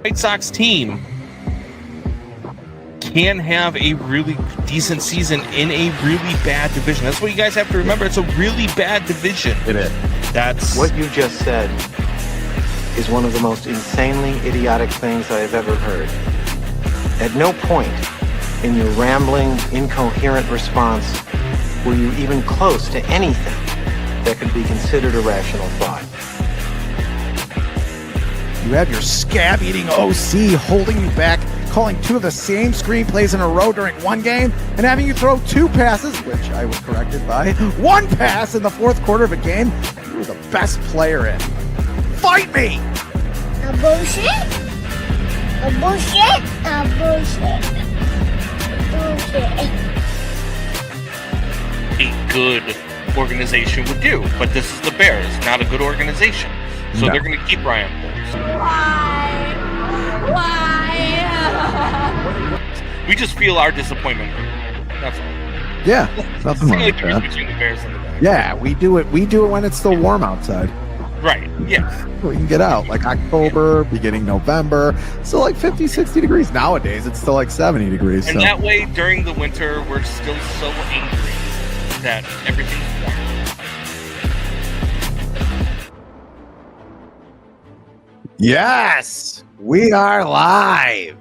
White Sox team can have a really decent season in a really bad division. That's what you guys have to remember. It's a really bad division. It is. That's what you just said is one of the most insanely idiotic things I have ever heard. At no point in your rambling, incoherent response were you even close to anything that could be considered a rational thought. You have your scab-eating OC holding you back, calling two of the same screenplays in a row during one game, and having you throw two passes, which I was corrected by, one pass in the fourth quarter of a game you were the best player in. Fight me! A bullshit? A bullshit? A bullshit. Bullshit. a good organization would do. But this is the Bears, not a good organization. So they're going to keep Ryan Poles. Why? We just feel our disappointment. That's all. Yeah, nothing wrong with that. Between the Bears and the Bears. Yeah, we do it. We do it when it's still warm outside. Right, yeah. We can get out like October, beginning November. Still like 50, 60 degrees. Nowadays, it's still like 70 degrees. And that way, during the winter, we're still so angry that everything's warm. Yes, we are live.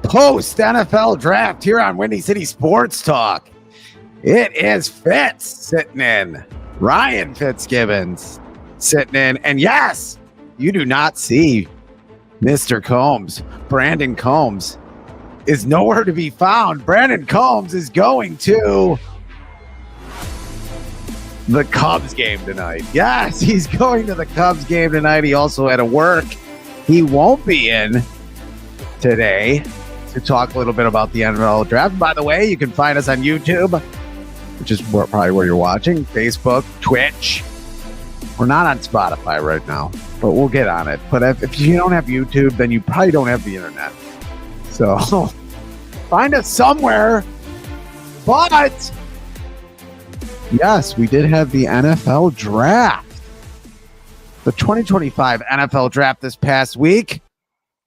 Post NFL draft here on Windy City Sports Talk. It is Fitz sitting in. Ryan Fitzgibbons sitting in. And yes, you do not see Mr. Combs. Brandon Combs is nowhere to be found. Brandon Combs is going to the Cubs game tonight. Yes, he's going to the Cubs game tonight. He also had to work. He won't be in today to talk a little bit about the NFL draft. By the way, you can find us on YouTube, which is probably where you're watching, Facebook, Twitch. We're not on Spotify right now, but we'll get on it. But if you don't have YouTube, then you probably don't have the internet. So find us somewhere. But yes, we did have the NFL draft. The 2025 NFL draft this past week.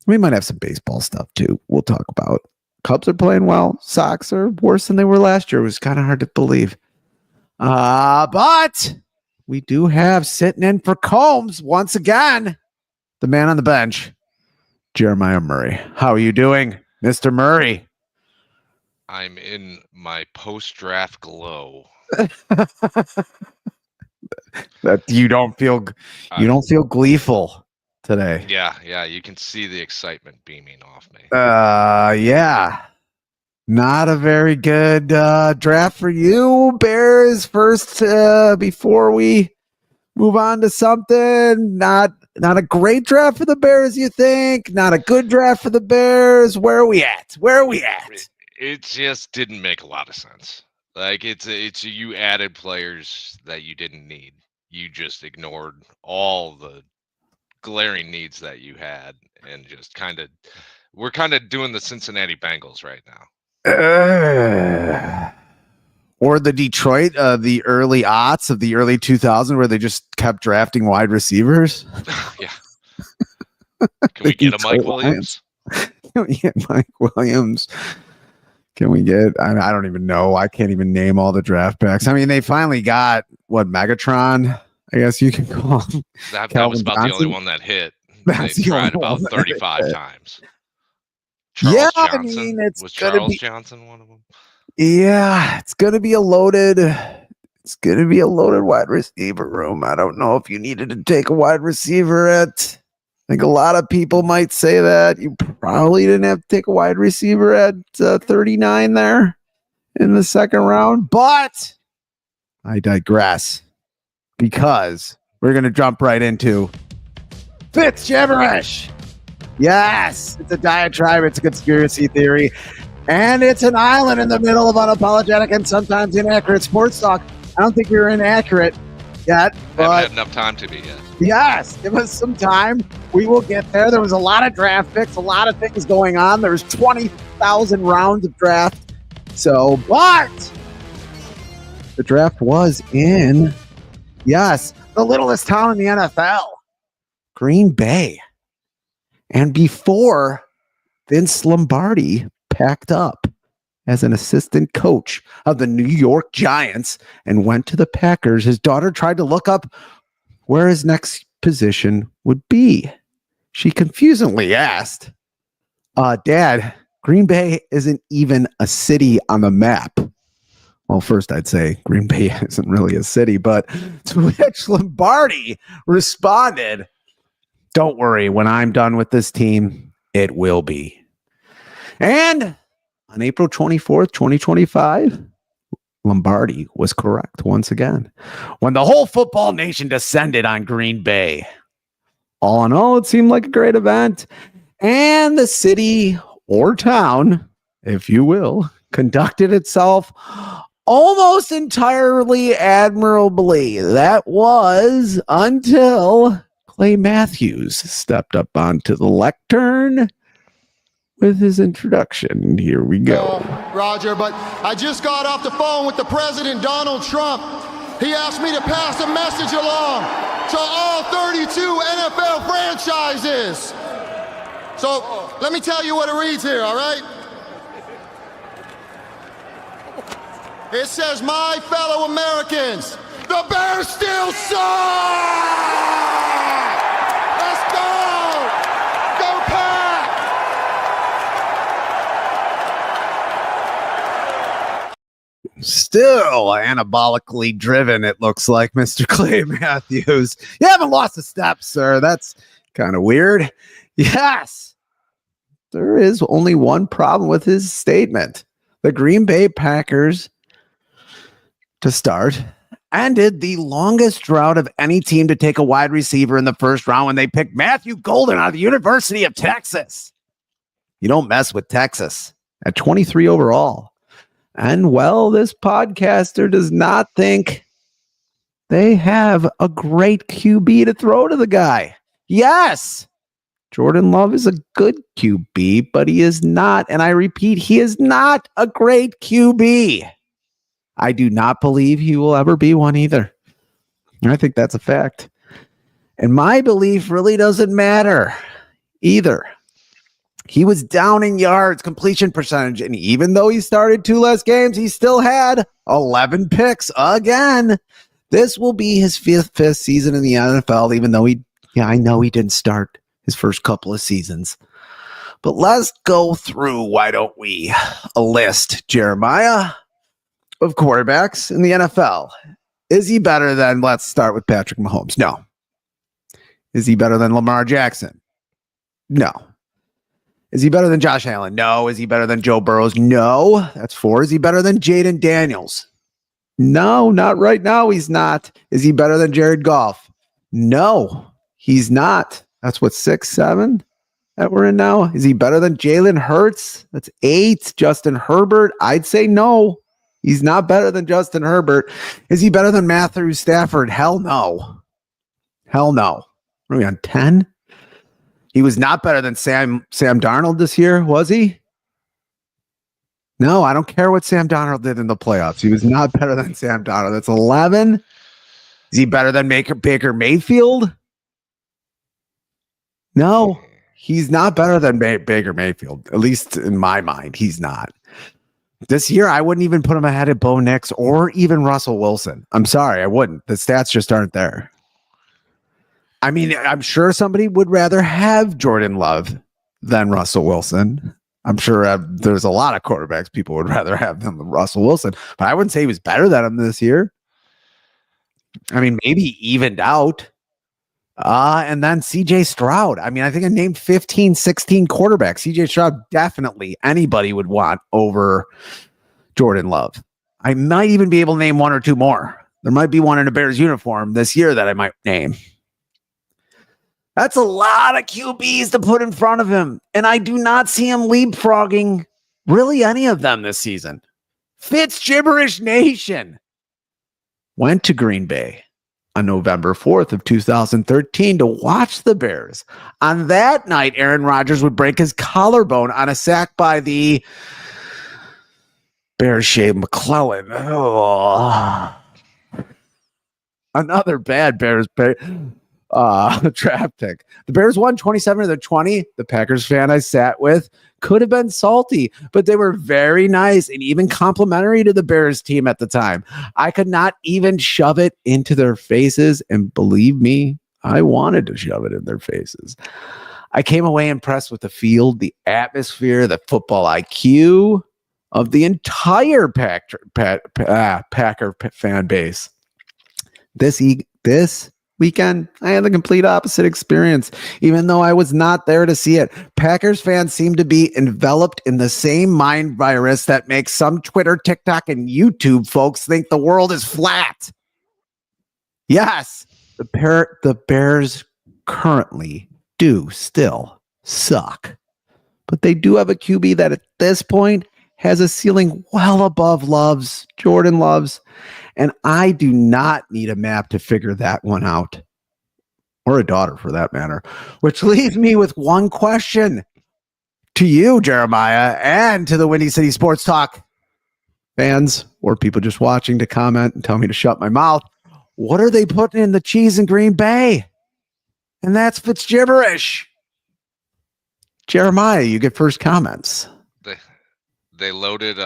We might have some baseball stuff too. We'll talk about. Cubs are playing well. Sox are worse than they were last year. It was kind of hard to believe. But we do have sitting in for Combs once again, the man on the bench, Jeremiah Murray. How are you doing, Mr. Murray? I'm in my post-draft glow. That you don't feel gleeful today. Yeah, you can see the excitement beaming off me. Yeah. Not a very good draft for you, Bears. First, before we move on to something, not a great draft for the Bears, you think? Not a good draft for the Bears? Where are we at? It just didn't make a lot of sense. Like it's you added players that you didn't need. You just ignored all the glaring needs that you had, and just we're kind of doing the Cincinnati Bengals right now. Or the Detroit, the early aughts of the early 2000s, where they just kept drafting wide receivers. Yeah. Can we get a Mike Williams? Can we get Mike Williams? Can we get, I don't even know. I can't even name all the draft picks. I mean, they finally got, Megatron, I guess you can call him. That was about the only one that hit. They tried about 35 times. Charles Johnson, was Charles Johnson one of them? Yeah, it's going to be a loaded wide receiver room. I don't know if you needed to take a wide receiver at, I think a lot of people might say that. You probably didn't have to take a wide receiver at 39 there in the second round. But I digress, because we're going to jump right into Fitz gibberish. Yes, it's a diatribe. It's a conspiracy theory. And it's an island in the middle of unapologetic and sometimes inaccurate sports talk. I don't think we were inaccurate yet. But haven't had enough time to be yet. Yes, give us some time. We will get there. There was a lot of draft picks, a lot of things going on. There was 20,000 rounds of draft. So, but the draft was in, yes, the littlest town in the NFL, Green Bay. And before Vince Lombardi packed up as an assistant coach of the New York Giants and went to the Packers, his daughter tried to look up where his next position would be. She confusingly asked, Dad, Green Bay isn't even a city on the map. Well, first I'd say Green Bay isn't really a city, but to which Lombardi responded, don't worry, when I'm done with this team, it will be. And on April 24th, 2025, Lombardi was correct once again when the whole football nation descended on Green Bay. All in all, it seemed like a great event. And the city or town, if you will, conducted itself almost entirely admirably. That was until Clay Matthews stepped up onto the lectern with his introduction. Here we go. Roger, but I just got off the phone with the President, Donald Trump. He asked me to pass a message along to all 32 NFL franchises. So let me tell you what it reads here, all right? It says, my fellow Americans, the Bears still suck! Let's go! Go Pack! Still anabolically driven, it looks like, Mr. Clay Matthews. You haven't lost a step, sir. That's kind of weird. Yes, there is only one problem with his statement. The Green Bay Packers, to start, ended the longest drought of any team to take a wide receiver in the first round when they picked Matthew Golden out of the University of Texas. You don't mess with Texas at 23 overall. And well, this podcaster does not think they have a great QB to throw to the guy. Yes, Jordan Love is a good QB, but he is not, and I repeat, he is not a great QB. I do not believe he will ever be one either. I think that's a fact. And my belief really doesn't matter either. He was down in yards, completion percentage, and even though he started 2 less games, he still had 11 picks again. This will be his fifth season in the NFL, even though I know he didn't start his first couple of seasons. But let's go through, why don't we, a list, Jeremiah, of quarterbacks in the NFL. Is he better than, let's start with Patrick Mahomes? No. Is he better than Lamar Jackson? No. Is he better than Josh Allen? No. Is he better than Joe Burrows? No. That's 4. Is he better than Jaden Daniels? No, not right now. He's not. Is he better than Jared Goff? No, he's not. That's what, 6, 7 that we're in now. Is he better than Jalen Hurts? That's 8. Justin Herbert? I'd say no. He's not better than Justin Herbert. Is he better than Matthew Stafford? Hell no. Hell no. What are we on, 10? He was not better than Sam Darnold this year, was he? No, I don't care what Sam Darnold did in the playoffs. He was not better than Sam Darnold. That's 11. Is he better than Baker Mayfield? No, he's not better than Baker Mayfield. At least in my mind, he's not. This year, I wouldn't even put him ahead of Bo Nix or even Russell Wilson. I'm sorry, I wouldn't. The stats just aren't there. I mean, I'm sure somebody would rather have Jordan Love than Russell Wilson. I'm sure there's a lot of quarterbacks people would rather have than Russell Wilson, but I wouldn't say he was better than him this year. I mean, maybe evened out. And then CJ Stroud. I mean, I think I named 15, 16 quarterbacks. CJ Stroud, definitely anybody would want over Jordan Love. I might even be able to name 1 or 2 more. There might be one in a Bears uniform this year that I might name. That's a lot of QBs to put in front of him. And I do not see him leapfrogging really any of them this season. Fitz Gibberish Nation went to Green Bay on November 4th of 2013 to watch the Bears. On that night, Aaron Rodgers would break his collarbone on a sack by the Bears Shea McClellan. Oh. Another bad Bears. draft pick. The Bears won 27-20. The Packers fan I sat with could have been salty, but they were very nice and even complimentary to the Bears team at the time. I could not even shove it into their faces, and believe me, I wanted to shove it in their faces. I came away impressed with the field, the atmosphere, the football IQ of the entire Packer fan base. This weekend, I had the complete opposite experience, even though I was not there to see it. Packers fans seem to be enveloped in the same mind virus that makes some Twitter, TikTok, and YouTube folks think the world is flat. Yes, the Bears currently do still suck, but they do have a QB that at this point has a ceiling well above Jordan Love's. And I do not need a map to figure that one out, or a daughter for that matter, which leaves me with one question to you, Jeremiah, and to the Windy City Sports Talk fans or people just watching to comment and tell me to shut my mouth. What are they putting in the cheese in Green Bay? And that's Fitz gibberish. Jeremiah, you get first comments. They loaded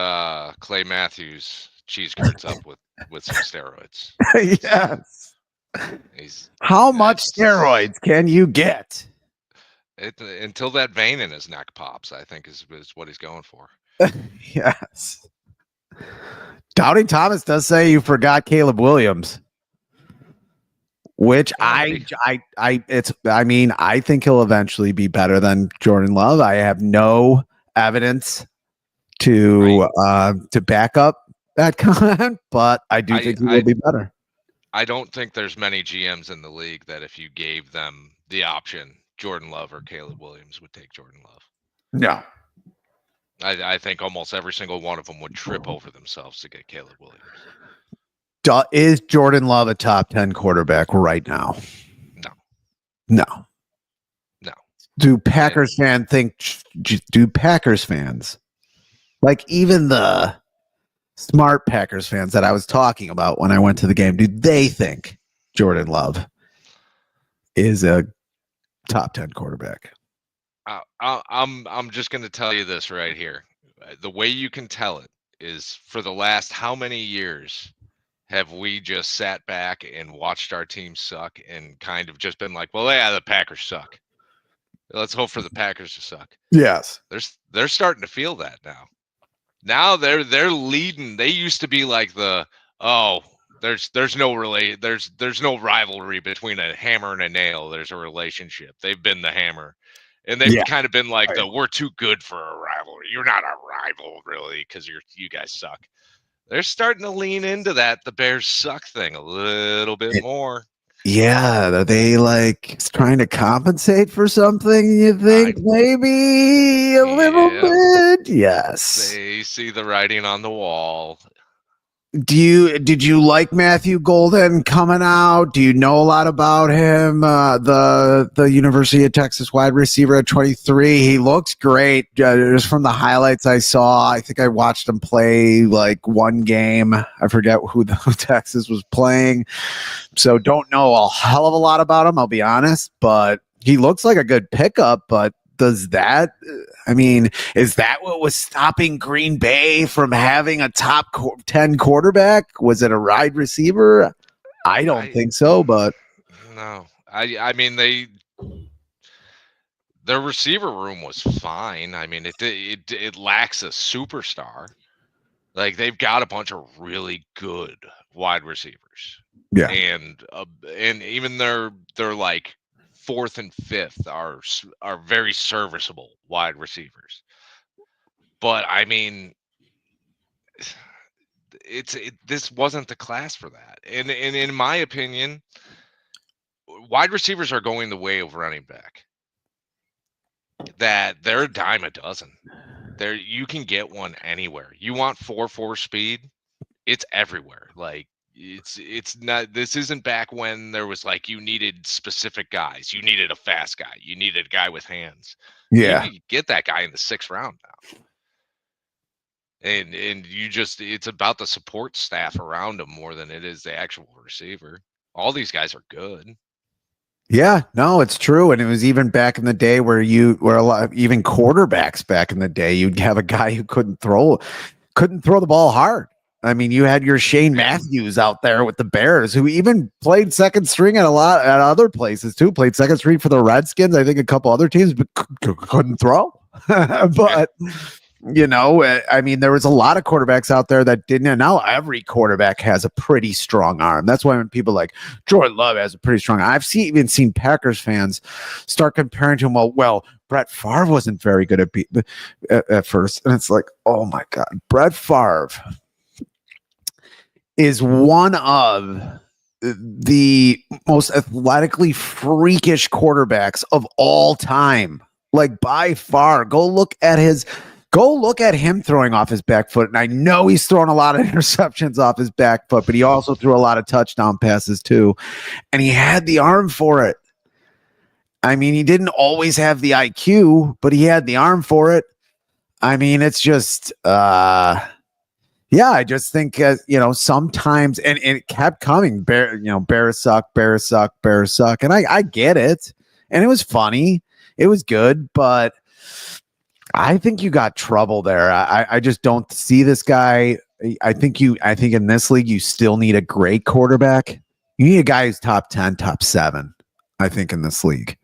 Clay Matthews cheese curds up with some steroids. Yes. How much steroids can you get? Until that vein in his neck pops, I think is what he's going for. Yes. Doubting Thomas does say you forgot Caleb Williams, which I think he'll eventually be better than Jordan Love. I have no evidence to back up that comment, but I do think he will be better. I don't think there's many GMs in the league that if you gave them the option, Jordan Love or Caleb Williams would take Jordan Love. No. I think almost every single one of them would trip over themselves to get Caleb Williams. Is Jordan Love a top 10 quarterback right now? No. Do Packers fans like even the smart Packers fans that I was talking about when I went to the game, do they think Jordan Love is a top 10 quarterback? I'm just going to tell you this right here. The way you can tell it is for the last how many years have we just sat back and watched our team suck and kind of just been like, well, yeah, the Packers suck. Let's hope for the Packers to suck. Yes. They're starting to feel that now. Now they're leading. They used to be like there's no rivalry between a hammer and a nail. There's a relationship. They've been the hammer. And they've kind of been like we're too good for a rivalry. You're not a rival really because you guys suck. They're starting to lean into that the Bears suck thing a little bit more. Yeah, are they like trying to compensate for something? You think maybe a little bit? Yes. They see the writing on the wall. Did you like Matthew Golden coming out? Do you know a lot about him? The University of Texas wide receiver at 23. He looks great. Just from the highlights I saw, I think I watched him play like one game. I forget who Texas was playing, so don't know a hell of a lot about him. I'll be honest, but he looks like a good pickup. But is that what was stopping Green Bay from having a top 10 quarterback? Was it a wide receiver? I don't think so, but no, I mean, their receiver room was fine. I mean, it lacks a superstar. Like they've got a bunch of really good wide receivers. Yeah. And even their like fourth and fifth are very serviceable wide receivers. But I mean, this wasn't the class for that. And in my opinion, wide receivers are going the way of running back. That they're a dime a dozen. You can get one anywhere. You want 4.4 speed, it's everywhere. Like it's not, this isn't back when there was like you needed specific guys. You needed a fast guy. You needed a guy with hands. Yeah. You can get that guy in the 6th round now. And it's about the support staff around him more than it is the actual receiver. All these guys are good. Yeah, no, it's true. And it was even back in the day where a lot, even quarterbacks back in the day, you'd have a guy who couldn't throw the ball hard. I mean, you had your Shane Matthews out there with the Bears, who even played second string at other places too. Played second string for the Redskins, I think a couple other teams, but couldn't throw. But I mean, there was a lot of quarterbacks out there that didn't. And now every quarterback has a pretty strong arm. That's why when people like Jordan Love has a pretty strong arm. I've even seen Packers fans start comparing to him. Well, Brett Favre wasn't very good at first. And it's like, oh my God, Brett Favre is one of the most athletically freakish quarterbacks of all time. Like by far. Go look at him throwing off his back foot. And I know he's thrown a lot of interceptions off his back foot, but he also threw a lot of touchdown passes too. And he had the arm for it. I mean, he didn't always have the IQ, but he had the arm for it. I mean, it's just, I just think, sometimes, and it kept coming, Bears suck. And I get it. And it was funny. It was good, but I think you got trouble there. I just don't see this guy. I think in this league, you still need a great quarterback. You need a guy who's top 10, top 7, I think, in this league.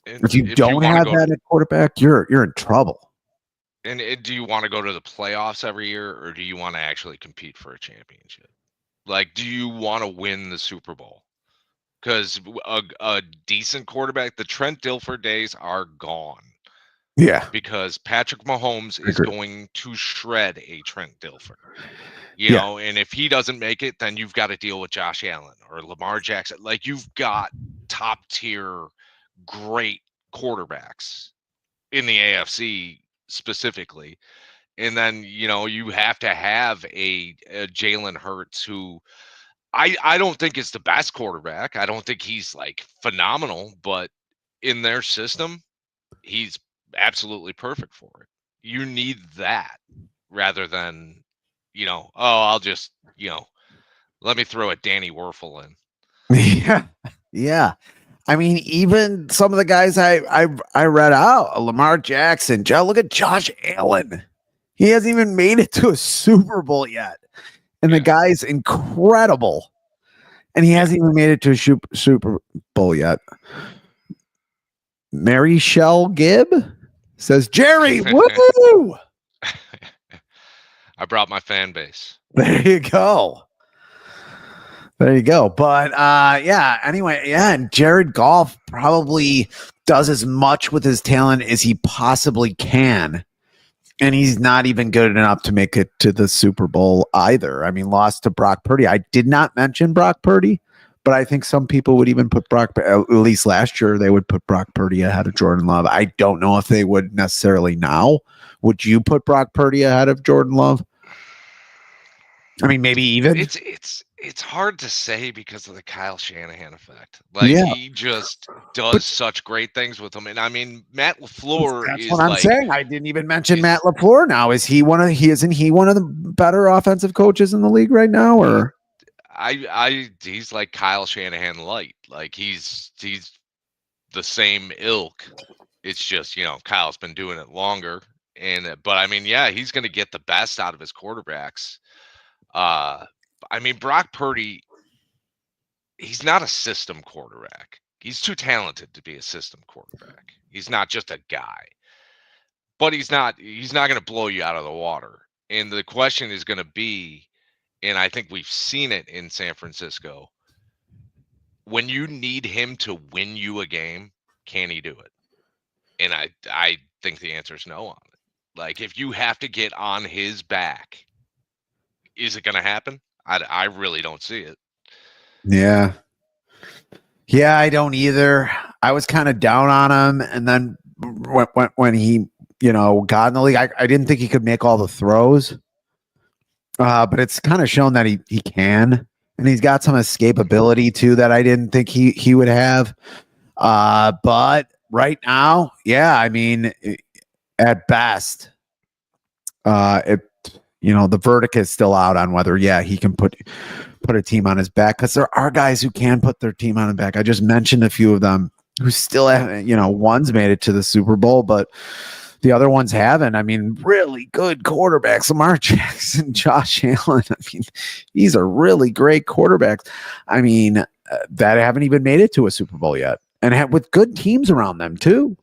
And if you don't have that at quarterback, you're in trouble. And do you want to go to the playoffs every year, or do you want to actually compete for a championship? Like, do you want to win the Super Bowl? Because a decent quarterback, the Trent Dilfer days are gone. Yeah. Because Patrick Mahomes is going to shred a Trent Dilfer. You know, and if he doesn't make it, then you've got to deal with Josh Allen or Lamar Jackson. Like, you've got top tier, great quarterbacks in the AFC specifically. And then, you have to have a Jalen Hurts who I don't think is the best quarterback. I don't think he's like phenomenal, but in their system, he's absolutely perfect for it. You need that rather than, I'll just, let me throw a Danny Werfel in. Yeah. I mean, even some of the guys I read out, Lamar Jackson, look at Josh Allen. He hasn't even made it to a Super Bowl yet. And the guy's incredible. And he hasn't even made it to a Super Bowl yet. Mary Shell Gibb says, Jerry, woo! I brought my fan base. There you go. But anyway, and Jared Goff probably does as much with his talent as he possibly can. And he's not even good enough to make it to the Super Bowl either. I mean, lost to Brock Purdy. I did not mention Brock Purdy, but I think some people would even put at least last year, they would put Brock Purdy ahead of Jordan Love. I don't know if they would necessarily now. Would you put Brock Purdy ahead of Jordan Love? I mean, maybe even. It's hard to say because of the Kyle Shanahan effect. Like, he just does such great things with him. And I mean, Matt LaFleur That's what I'm saying. I didn't even mention Matt LaFleur now. Isn't he one of the better offensive coaches in the league right now? Or he's like Kyle Shanahan light. Like, he's the same ilk. It's just, Kyle's been doing it longer. But I mean, he's going to get the best out of his quarterbacks. I mean, Brock Purdy, he's not a system quarterback. He's too talented to be a system quarterback. He's not just a guy. But he's not going to blow you out of the water. And the question is going to be, and I think we've seen it in San Francisco, when you need him to win you a game, can he do it? And I think the answer is no on it. Like, if you have to get on his back, is it going to happen? I really don't see it. Yeah, I don't either. I was kind of down on him, and then when he, got in the league, I didn't think he could make all the throws. But it's kind of shown that he can, and he's got some escapability too that I didn't think he would have. But right now, I mean, at best, the verdict is still out on whether, he can put a team on his back, because there are guys who can put their team on his back. I just mentioned a few of them who still haven't, one's made it to the Super Bowl, but the other ones haven't. I mean, really good quarterbacks, Lamar Jackson, Josh Allen. I mean, these are really great quarterbacks. I mean, that haven't even made it to a Super Bowl yet, and with good teams around them too.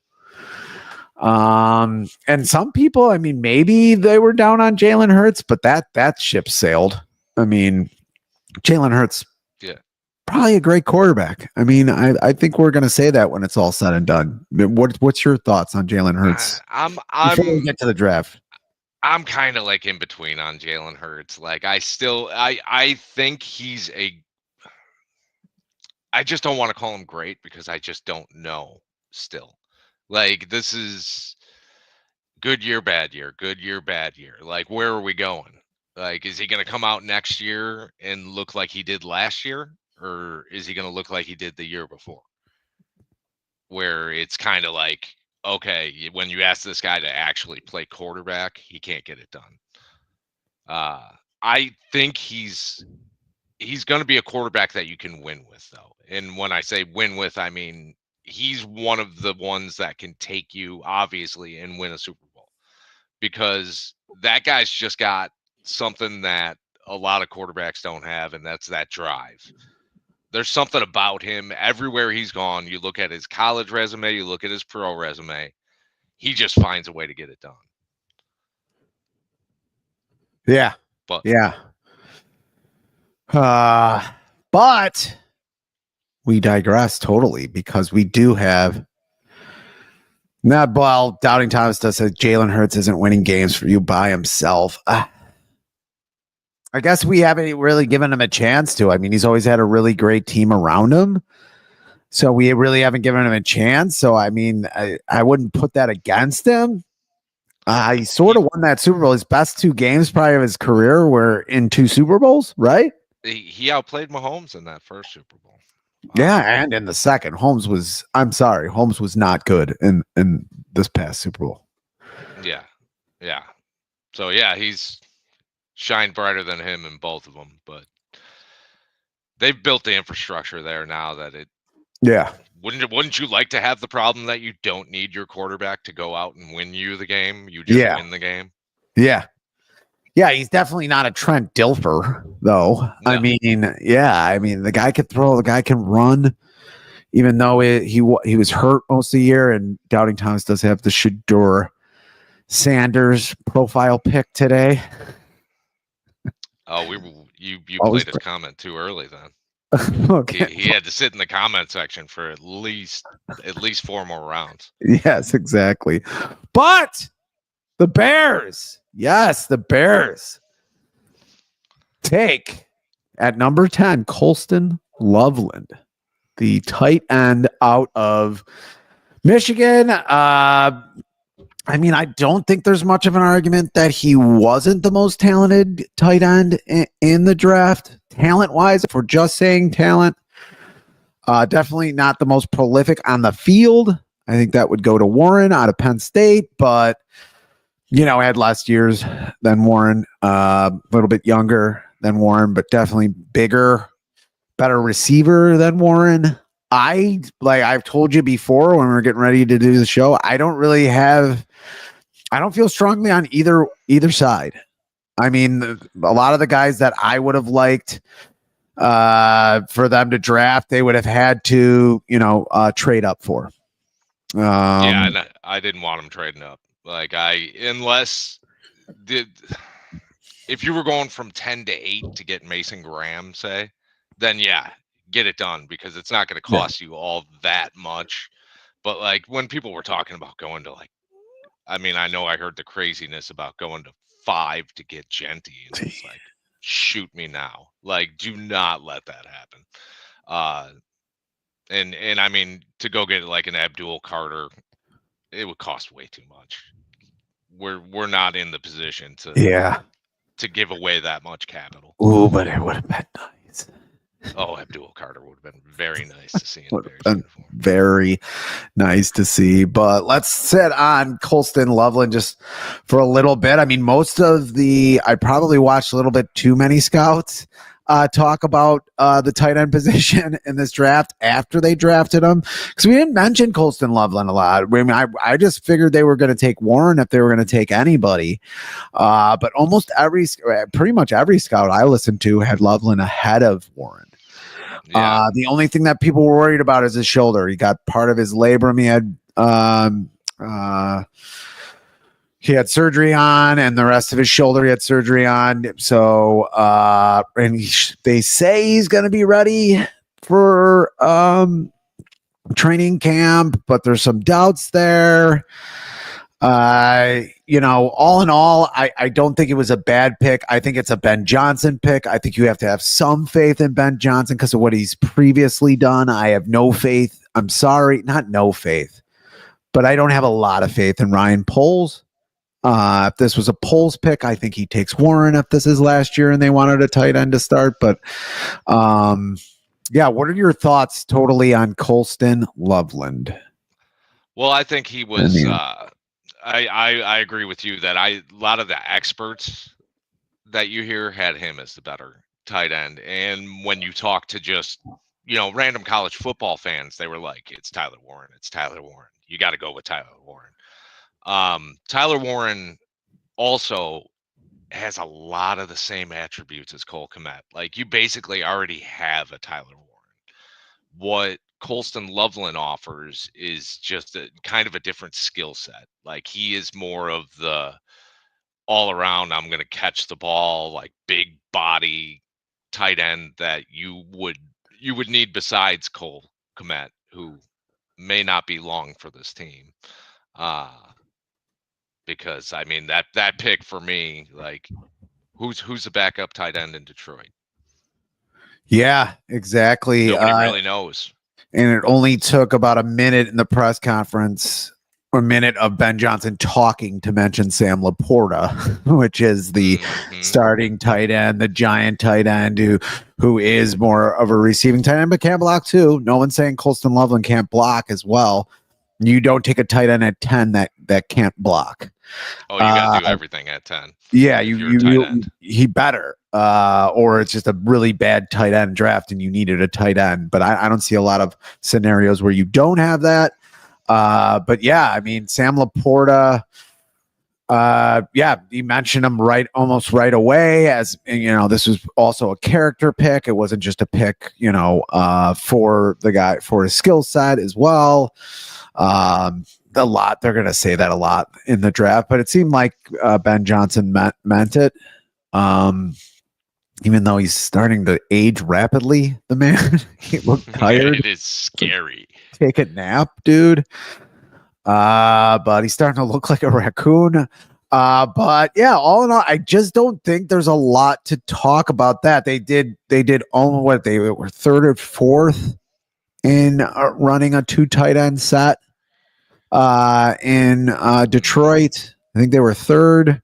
And some people, I mean, maybe they were down on Jalen Hurts, but that ship sailed. I mean, Jalen Hurts, probably a great quarterback. I mean, I think we're going to say that when it's all said and done. What's your thoughts on Jalen Hurts? Before we get to the draft, I'm kind of like in between on Jalen Hurts. Like, I think he's I just don't want to call him great because I just don't know still. Like, this is good year, bad year, good year, bad year. Like, where are we going? Like, is he going to come out next year and look like he did last year? Or is he going to look like he did the year before? Where it's kind of like, okay, when you ask this guy to actually play quarterback, he can't get it done. I think he's going to be a quarterback that you can win with, though. And when I say win with, I mean he's one of the ones that can take you, obviously, and win a Super Bowl. Because that guy's just got something that a lot of quarterbacks don't have, and that's that drive. There's something about him everywhere he's gone. You look at his college resume, you look at his pro resume, he just finds a way to get it done. Yeah. But but we digress totally, because we do have Doubting Thomas does say Jalen Hurts isn't winning games for you by himself. I guess we haven't really given him a chance to. I mean, he's always had a really great team around him, so we really haven't given him a chance. So, I mean, I wouldn't put that against him. He sort of won that Super Bowl. His best 2 games probably of his career were in 2 Super Bowls, right? He outplayed Mahomes in that first Super Bowl. Yeah, and in the second, Holmes was not good in this past Super Bowl. Yeah. So, he's shined brighter than him in both of them, but they've built the infrastructure there now that it. Yeah. Wouldn't you like to have the problem that you don't need your quarterback to go out and win you the game? You just win the game. Yeah. Yeah, he's definitely not a Trent Dilfer, though. No. I mean, the guy can throw, the guy can run, even though he was hurt most of the year. And Doubting Thomas does have the Shedeur Sanders profile pick today. Oh, you played his comment too early then. Okay. He had to sit in the comment section for at least 4 more rounds. Yes, exactly. But the Bears, the Bears take at number 10 Colston Loveland, the tight end out of Michigan. I mean, I don't think there's much of an argument that he wasn't the most talented tight end in the draft. Talent-wise, if we're just saying talent, definitely not the most prolific on the field. I think that would go to Warren out of Penn State, but, had less years than Warren, a little bit younger than Warren, but definitely bigger, better receiver than Warren. I've told you before when we were getting ready to do the show, I don't feel strongly on either side. I mean, a lot of the guys that I would have liked for them to draft, they would have had to, trade up for. And I didn't want them trading up. If you were going from 10 to 8 to get Mason Graham, say, then get it done, because it's not going to cost you all that much. But when people were talking about going to I know I heard the craziness about going to 5 to get Genty, and it's like, shoot me now. Do not let that happen. And I mean, to go get an Abdul Carter, it would cost way too much. We're not in the position to give away that much capital. Ooh, but it would have been nice. Oh, Abdul Carter would have been very nice to see in a Would Bears have been uniform. very nice to see. But let's sit on Colston Loveland just for a little bit. I mean, I probably watched a little bit too many scouts talk about the tight end position in this draft after they drafted him, because we didn't mention Colston Loveland a lot. I mean, I just figured they were going to take Warren if they were going to take anybody. But pretty much every scout I listened to had Loveland ahead of Warren. Yeah. The only thing that people were worried about is his shoulder. He got part of his labrum. He had surgery on, and the rest of his shoulder he had surgery on. So, they say he's going to be ready for training camp, but there's some doubts there. All in all, I don't think it was a bad pick. I think it's a Ben Johnson pick. I think you have to have some faith in Ben Johnson because of what he's previously done. I have no faith. I'm sorry, not no faith, but I don't have a lot of faith in Ryan Poles. If this was a Poles pick, I think he takes Warren if this is last year and they wanted a tight end to start. But what are your thoughts totally on Colston Loveland? Well, I think he was. I agree with you that a lot of the experts that you hear had him as the better tight end, and when you talk to just random college football fans, they were like, "It's Tyler Warren. It's Tyler Warren. You got to go with Tyler Warren." Tyler Warren also has a lot of the same attributes as Cole Kmet. Like, you basically already have a Tyler Warren. What Colston Loveland offers is just a kind of a different skill set. Like, he is more of the all around, I'm going to catch the ball, like big body tight end that you would need besides Cole Kmet, who may not be long for this team. Because I mean that pick for me, like, who's the backup tight end in Detroit? Yeah, exactly. Nobody really knows. And it only took about a minute in the press conference, a minute of Ben Johnson talking to mention Sam Laporta, which is the starting tight end, the giant tight end who is more of a receiving tight end, but can block too. No one's saying Colston Loveland can't block as well. You don't take a tight end at 10 that can't block. Oh, you got to do everything at 10. Yeah, he better. Or it's just a really bad tight end draft and you needed a tight end. But I don't see a lot of scenarios where you don't have that. But yeah, I mean, Sam Laporta, you mentioned him almost right away, as this was also a character pick. It wasn't just a pick, for the guy, for his skill set as well. They're going to say that a lot in the draft, but it seemed like Ben Johnson meant it. Even though he's starting to age rapidly, the man, he looked tired. It is scary. Take a nap, dude. But he's starting to look like a raccoon. But yeah, all in all, I just don't think there's a lot to talk about that. They did only what they were third or fourth in running a 2 tight end set in Detroit. I think they were third.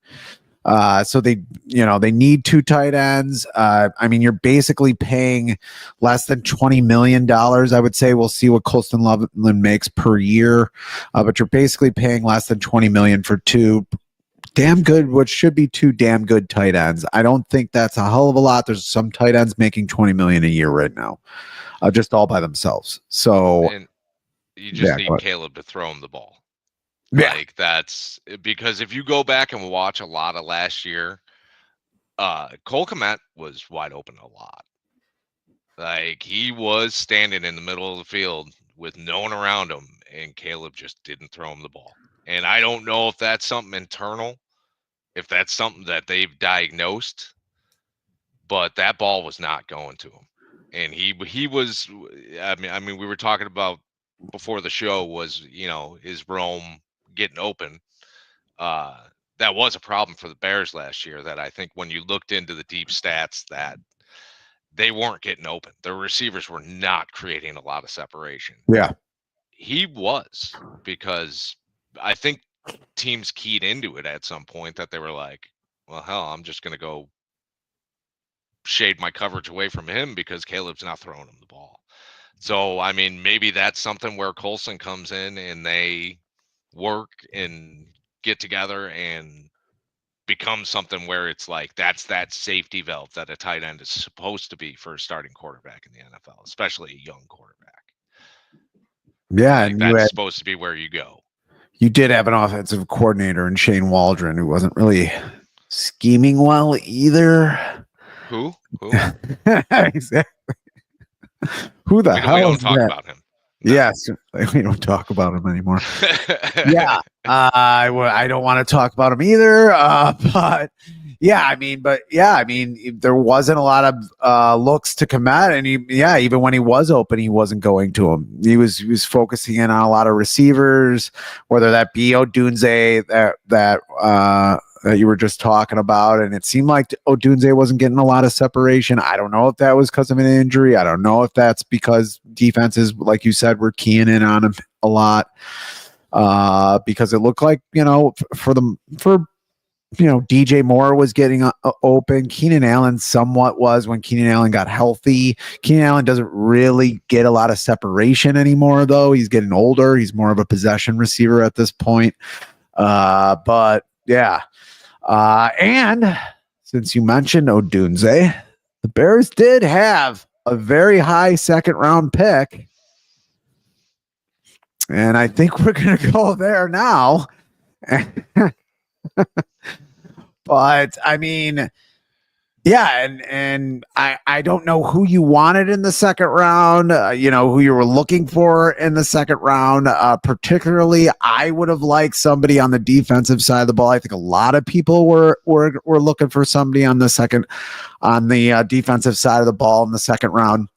So they need 2 tight ends. I mean, you're basically paying less than $20 million. I would say we'll see what Colston Loveland makes per year. But you're basically paying less than $20 million for 2 damn good, what should be 2 damn good tight ends. I don't think that's a hell of a lot. There's some tight ends making $20 million a year right now, just all by themselves. So and you just need Caleb to throw him the ball. Yeah. Like, that's because if you go back and watch a lot of last year, Cole Kmet was wide open a lot. Like, he was standing in the middle of the field with no one around him, and Caleb just didn't throw him the ball. And I don't know if that's something internal, if that's something that they've diagnosed, but that ball was not going to him. And he was, I mean, we were talking about before the show was, his Rome getting open. That was a problem for the Bears last year, that I think when you looked into the deep stats, that they weren't getting open. Their receivers were not creating a lot of separation. Yeah. He was, because I think teams keyed into it at some point, that they were like, well, hell, I'm just going to go shade my coverage away from him because Caleb's not throwing him the ball. So, I mean, maybe that's something where Colson comes in and they work and get together and become something where it's like that's that safety valve that a tight end is supposed to be for a starting quarterback in the NFL, especially a young quarterback. Yeah, Like and that's supposed to be where you go. you did have an offensive coordinator in Shane Waldron who wasn't really scheming well either. Who? Exactly. Who the We hell don't is talk that? about him. No. Yes, we don't talk about him anymore. Yeah, I don't want to talk about him either. But I mean, there wasn't a lot of looks to commit, and even when he was open, he wasn't going to him. He was focusing in on a lot of receivers, whether that be Odunze that you were just talking about, and it seemed like Odunze wasn't getting a lot of separation. I don't know if that was because of an injury. I don't know if that's because defenses, like you said, were keying in on him a lot. Because it looked like, DJ Moore was getting open. Keenan Allen somewhat was when Keenan Allen got healthy. Keenan Allen doesn't really get a lot of separation anymore, though. He's getting older. He's more of a possession receiver at this point. But yeah. And since you mentioned Odunze, the Bears did have a very high second round pick. And I think we're going to go there now. But I mean, yeah, and I don't know who you wanted in the second round, who you were looking for in the second round. Particularly, I would have liked somebody on the defensive side of the ball. I think a lot of people were looking for somebody on the defensive side of the ball in the second round.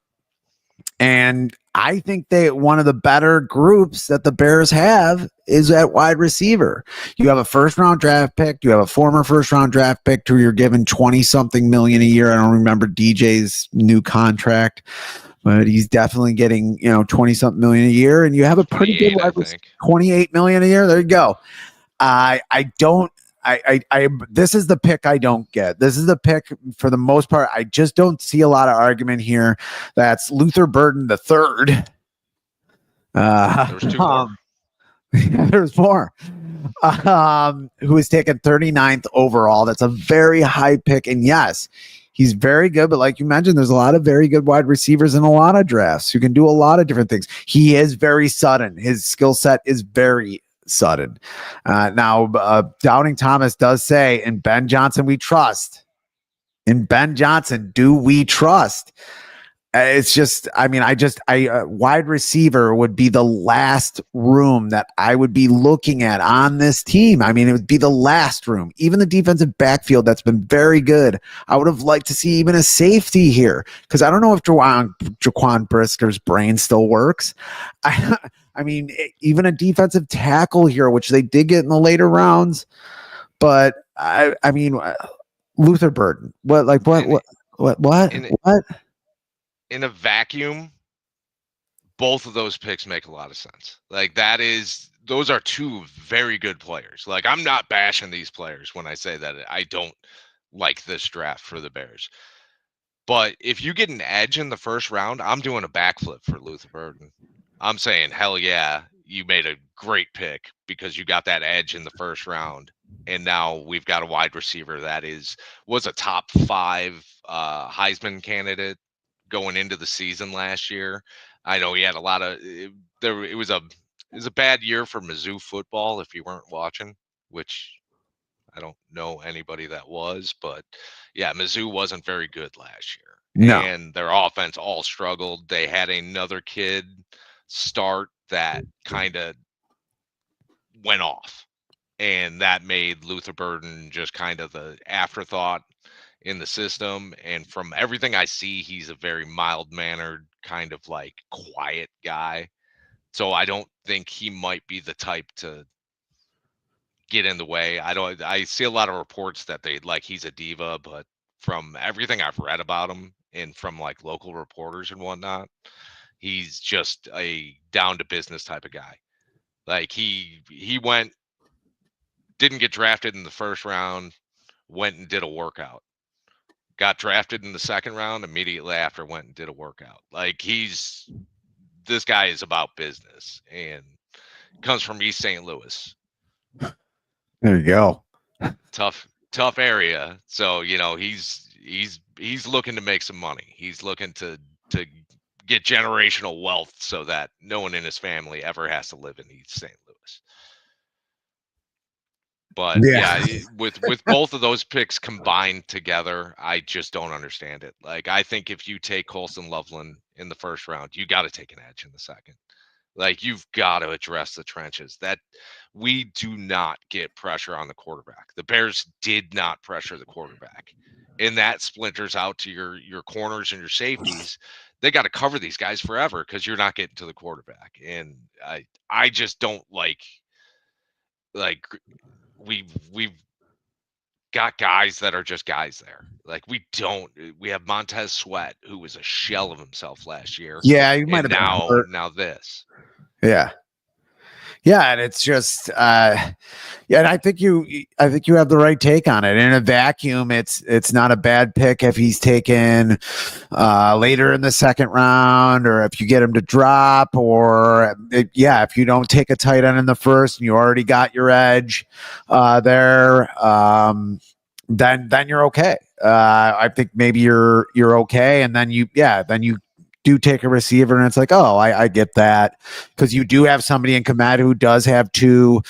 And I think one of the better groups that the Bears have is at wide receiver. You have a first round draft pick. You have a former first round draft pick who you're given 20 something million a year. I don't remember DJ's new contract, but he's definitely getting, 20 something million a year. And you have a pretty good wide receiver, 28 million a year. There you go. This is the pick I don't get. This is the pick for the most part. I just don't see a lot of argument here. That's Luther Burden the third. There's two more. There's more. Who is taken 39th overall. That's a very high pick. And yes, he's very good. But like you mentioned, there's a lot of very good wide receivers in a lot of drafts who can do a lot of different things. He is very sudden. His skill set is very sudden. Now, Doubting Thomas does say, in Ben Johnson we trust. In Ben Johnson, do we trust? It's just, wide receiver would be the last room that I would be looking at on this team. I mean, it would be the last room. Even the defensive backfield, that's been very good. I would have liked to see even a safety here, because I don't know if Jaquan Brisker's brain still works. Even a defensive tackle here, which they did get in the later rounds. But Luther Burden, what? In a vacuum, both of those picks make a lot of sense. Like those are two very good players. Like, I'm not bashing these players when I say that I don't like this draft for the Bears. But if you get an edge in the first round, I'm doing a backflip for Luther Burden. I'm saying, hell yeah, you made a great pick because you got that edge in the first round. And now we've got a wide receiver that was a top 5 Heisman candidate going into the season last year. I know he had a lot of it was a bad year for Mizzou football if you weren't watching, which I don't know anybody that was, but yeah, Mizzou wasn't very good last year. No. And their offense all struggled. They had another kid start that kind of went off, and that made Luther Burden just kind of the afterthought in the system. And from everything I see, he's a very mild-mannered, kind of like quiet guy. So I don't think he might be the type to get in the way. I see a lot of reports that he's a diva, but from everything I've read about him and from like local reporters and whatnot, he's just a down to business type of guy. Like he didn't get drafted in the first round, went and did a workout. got drafted in the second round, immediately after went and did a workout. Like this guy is about business and comes from East St. Louis. There you go. Tough area. So, he's looking to make some money. He's looking to get generational wealth so that no one in his family ever has to live in East St. Louis. But with both of those picks combined together, I just don't understand it. Like, I think if you take Colson Loveland in the first round, you got to take an edge in the second. Like, you've got to address the trenches. That we do not get pressure on the quarterback. The Bears did not pressure the quarterback, and that splinters out to your corners and your safeties. They got to cover these guys forever because you're not getting to the quarterback. And I just don't like we've got guys that are just guys there. Like, we have Montez Sweat, who was a shell of himself last year. Yeah, you might And have been hurt. now this. Yeah. Yeah, and it's just and I think you have the right take on it. In a vacuum, it's not a bad pick if he's taken later in the second round, or if you get him to drop, or if you don't take a tight end in the first and you already got your edge there, then you're okay. I think maybe you're okay, and then you do take a receiver, and it's like, oh, I get that, because you do have somebody in Kamada who does have 2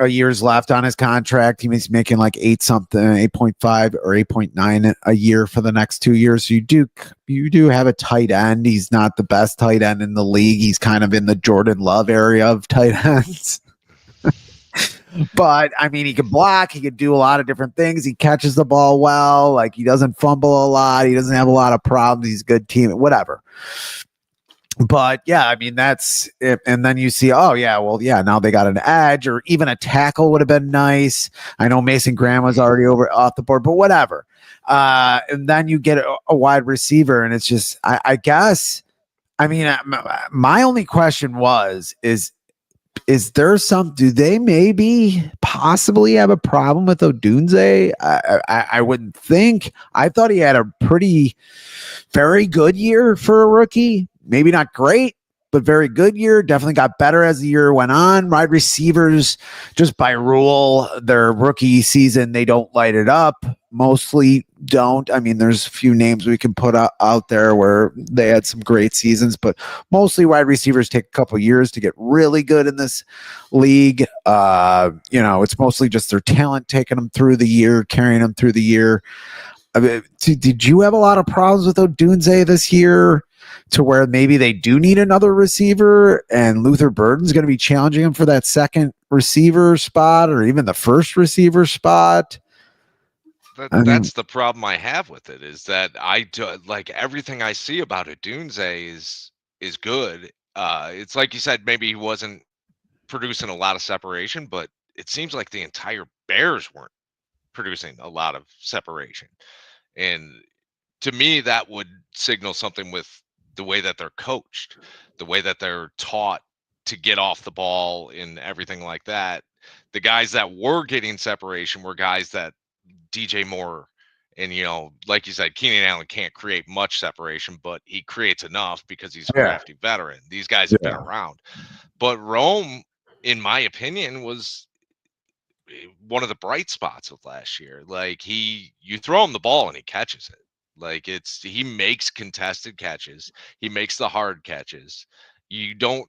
years left on his contract. He's making like 8.5 or 8.9 a year for the next 2 years. So you do have a tight end. He's not the best tight end in the league. He's kind of in the Jordan Love area of tight ends. But I mean, he can block, he can do a lot of different things. He catches the ball well, like, he doesn't fumble a lot, he doesn't have a lot of problems, he's a good team, whatever. But yeah, I mean, that's it. And then you see, now they got an edge, or even a tackle would have been nice. I know Mason Graham was already off the board, but whatever. And then you get a wide receiver, and it's just, I guess, I mean, my only question is there do they maybe possibly have a problem with Odunze? I wouldn't think. I thought he had a very good year for a rookie. Maybe not great, but very good year. Definitely got better as the year went on. Wide receivers, just by rule, their rookie season, they don't light it up. Mostly don't. I mean, there's a few names we can put out there where they had some great seasons, but mostly wide receivers take a couple years to get really good in this league. It's mostly just their talent taking them through the year, carrying them through the year. I mean, did you have a lot of problems with Odunze this year, to where maybe they do need another receiver, and Luther Burden's going to be challenging him for that second receiver spot, or even the first receiver spot? That's the problem I have with it, is that I do, like, everything I see about Odunze is good. It's like you said, maybe he wasn't producing a lot of separation, but it seems like the entire Bears weren't producing a lot of separation. And to me, that would signal something with the way that they're coached, the way that they're taught to get off the ball and everything like that. The guys that were getting separation were guys that DJ Moore, and like you said, Keenan Allen can't create much separation, but he creates enough because he's a crafty veteran. These guys have been around. But Rome, in my opinion, was one of the bright spots of last year. Like, you throw him the ball and he catches it. Like, he makes contested catches. He makes the hard catches. You don't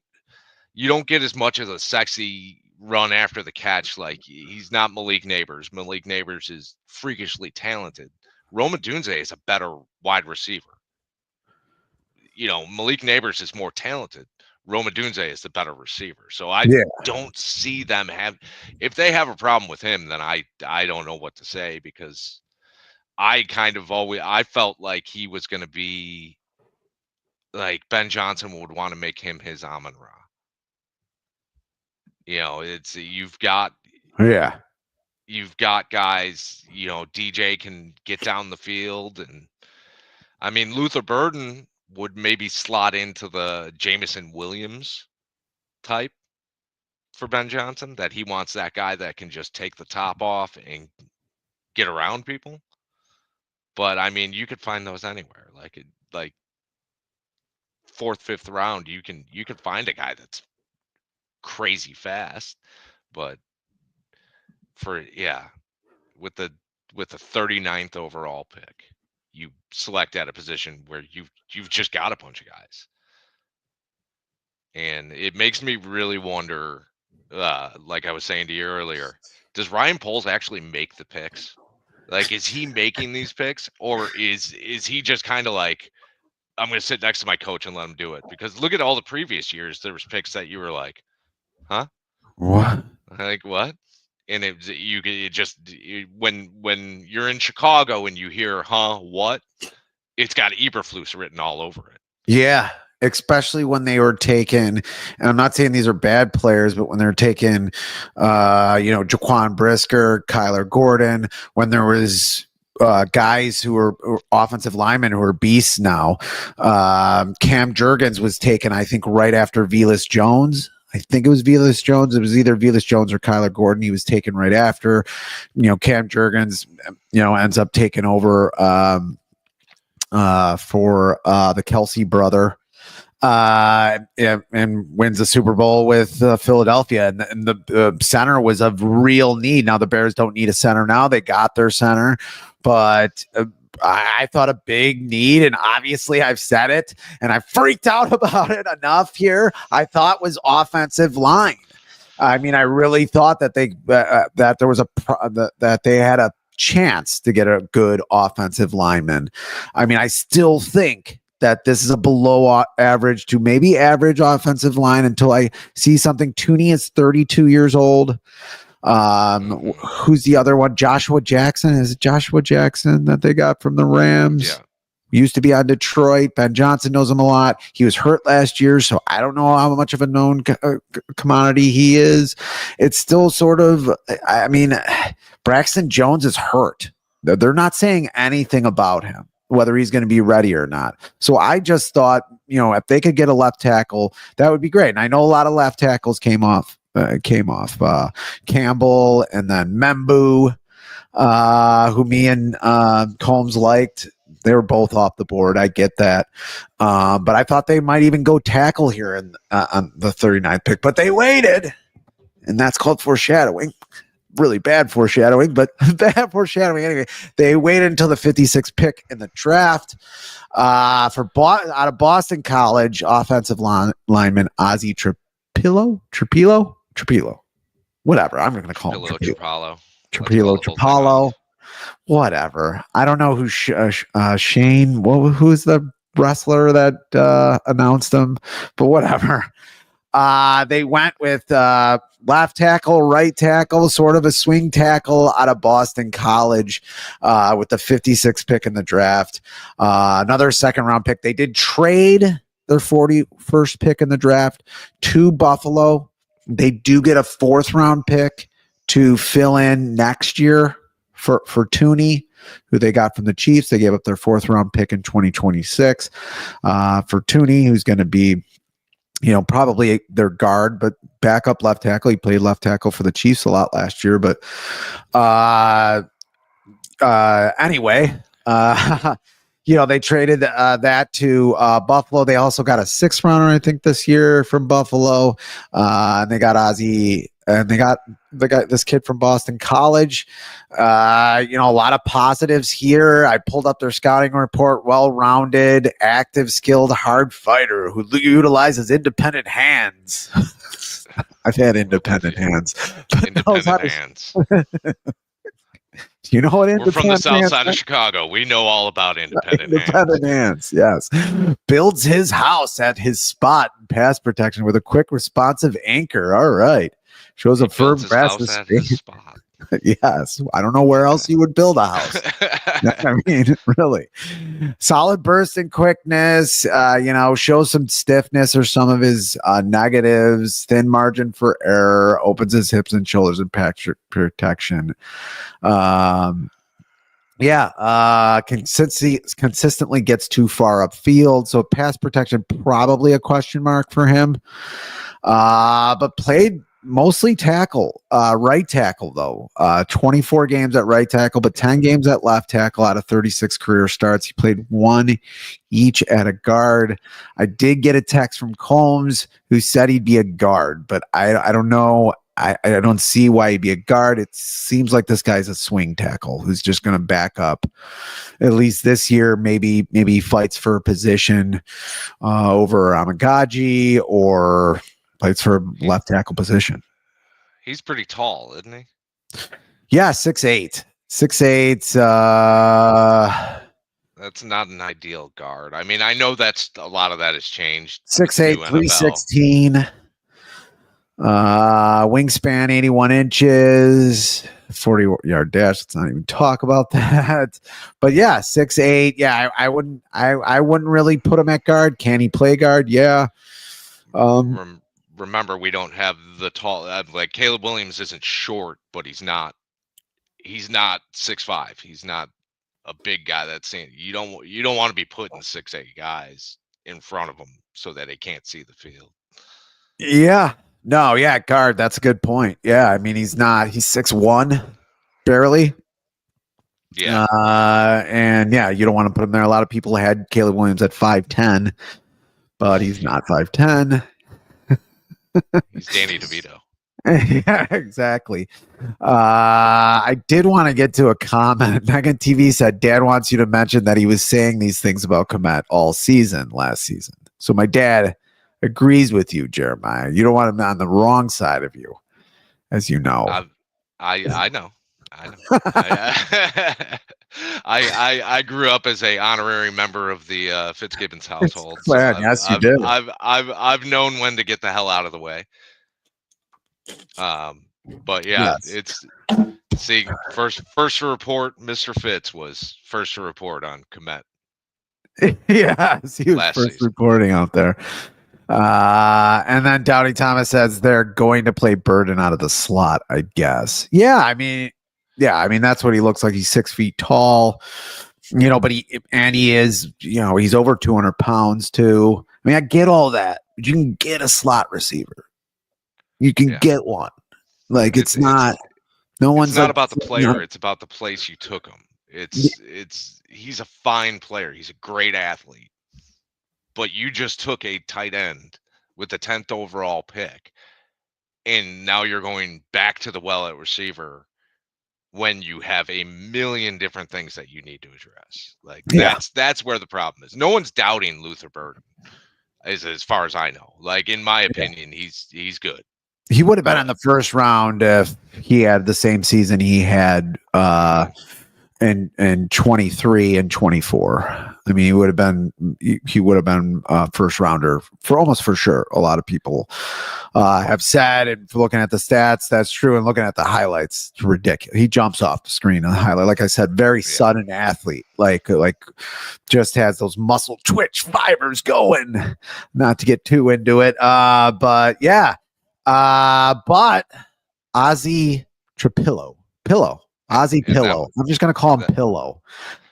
get as much of a sexy run after the catch. Like, he's not Malik Neighbors. Malik Neighbors is freakishly talented. Rome Odunze is a better wide receiver. Malik Neighbors is more talented. Rome Odunze is the better receiver. So I don't see them if they have a problem with him, then I don't know what to say, because I felt like he was going to be like, Ben Johnson would want to make him his Amon-Ra. You've got guys, DJ can get down the field, and I mean, Luther Burden would maybe slot into the Jameson Williams type for Ben Johnson, that he wants that guy that can just take the top off and get around people. But I mean, you could find those anywhere. Like 4th, 5th round, you can find a guy that's crazy fast. But with the 39th overall pick, you select at a position where you've just got a bunch of guys. And it makes me really wonder, like I was saying to you earlier, does Ryan Poles actually make the picks? Like, is he making these picks, or is he just kind of like, I'm going to sit next to my coach and let him do it? Because look at all the previous years, there was picks that you were like, huh? What? Like what? And when you're in Chicago and you hear, huh, what? It's got Eberflus written all over it. Yeah, especially when they were taken, and I'm not saying these are bad players, but when they're taken, Jaquan Brisker, Kyler Gordon, when there was guys who were offensive linemen who are beasts now. Cam Jurgens was taken, I think, right after Velus Jones. I think it was Velus Jones. It was either Velus Jones or Kyler Gordon. He was taken right after. Cam Jurgens, ends up taking over for the Kelsey brother, and wins the Super Bowl with Philadelphia. And the center was of real need. Now the Bears don't need a center now. They got their center, but I thought a big need, and obviously I've said it, and I freaked out about it enough here. I thought was offensive line. I mean, I really thought that that there was that they had a chance to get a good offensive lineman. I mean, I still think that this is a below average to maybe average offensive line until I see something. Tooney is 32 years old. Who's the other one? Joshua Jackson. Is it Joshua Jackson that they got from the Rams? Yeah. Used to be on Detroit. Ben Johnson knows him a lot. He was hurt last year, so I don't know how much of a known commodity he is. It's still sort of, I mean, Braxton Jones is hurt. They're not saying anything about him, whether he's going to be ready or not. So I just thought, if they could get a left tackle, that would be great. And I know a lot of left tackles came off Campbell and then Membu, who me and Combs liked. They were both off the board. I get that. But I thought they might even go tackle here on the 39th pick, but they waited, and that's called foreshadowing. Really bad foreshadowing, but bad foreshadowing anyway. They waited until the 56th pick in the draft out of Boston College, offensive lineman Ozzie Trapilo, whatever. I'm going to call him Trapilo. Whatever. I don't know who Shane. Who's the wrestler that announced him? But whatever. They went with left tackle, right tackle, sort of a swing tackle out of Boston College with the 56th pick in the draft. Another second-round pick. They did trade their 41st pick in the draft to Buffalo. They do get a 4th-round pick to fill in next year for Tooney, who they got from the Chiefs. They gave up their 4th-round pick in 2026 for Tooney, who's going to be, probably their guard, but backup left tackle. He played left tackle for the Chiefs a lot last year. But anyway, they traded that to Buffalo. They also got a 6th rounder, I think, this year from Buffalo. And they got Ozzie, and they got this kid from Boston College. A lot of positives here. I pulled up their scouting report. Well-rounded, active, skilled, hard fighter who utilizes independent hands. I've had independent hands. Independent hands. You know what? We're from the south side of Chicago. We know all about independent hands. Yes. Builds his house at his spot in pass protection with a quick, responsive anchor. All right. Shows a firm grasp of space. Yes. I don't know where else you would build a house. I mean, really. Solid burst and quickness, shows some stiffness or some of his negatives, thin margin for error, opens his hips and shoulders in protection. Consistently gets too far upfield. So pass protection, probably a question mark for him. But played mostly tackle, right tackle though. 24 games at right tackle, but 10 games at left tackle out of 36 career starts. He played one each at a guard. I did get a text from Combs who said he'd be a guard, but I don't know. I don't see why he'd be a guard. It seems like this guy's a swing tackle who's just going to back up at least this year. Maybe he fights for a position over Amagaji or fights for left tackle position. He's pretty tall, isn't he? Yeah, 6'8". 6'8". That's not an ideal guard. I mean, I know that's a lot of that has changed. 6'8", 316. Wingspan 81 inches, 40-yard dash. Let's not even talk about that. But yeah, 6'8". Yeah, I wouldn't really put him at guard. Can he play guard? Yeah. Remember, we don't have the tall. Like Caleb Williams isn't short, but he's not 6'5". He's not a big guy. That's saying you don't want to be putting 6'8" guys in front of him so that they can't see the field. Yeah. No, yeah, guard. That's a good point. Yeah, I mean, he's 6'1", barely. Yeah. And yeah, you don't want to put him there. A lot of people had Caleb Williams at 5'10", but he's not 5'10". He's Danny DeVito. Yeah, exactly. I did want to get to a comment. Megan TV said, Dad wants you to mention that he was saying these things about Komet all season, last season. So my dad agrees with you, Jeremiah. You don't want him on the wrong side of you, as you know. I know. I grew up as a honorary member of the Fitzgibbons household. So yes, you did. I've known when to get the hell out of the way. But yeah, yes. First to report, Mr. Fitz was first to report on Komet. Yes, he was first season. Reporting out there. And then Downey Thomas says they're going to play Burden out of the slot, I guess. Yeah, I mean, that's what he looks like. He's 6 feet tall, but he is, he's over 200 pounds too. I mean, I get all that, but you can get a slot receiver. You can get one. Like it's not about the player. It's about the place you took him. He's a fine player. He's a great athlete. But you just took a tight end with the 10th overall pick, and now you're going back to the well at receiver when you have a million different things that you need to address. Like that's where the problem is. No one's doubting Luther Burden, as far as I know. Like in my opinion, he's good. He would have been in the first round if he had the same season he had in 23 and 24. I mean, he would have been first rounder for sure. A lot of people have said, and looking at the stats, that's true. And looking at the highlights, it's ridiculous. He jumps off the screen on the highlight. Like I said, very sudden athlete, like just has those muscle twitch fibers going. Not to get too into it. But yeah. But Ozzy Ozzy Pillow. I'm just going to call him Pillow.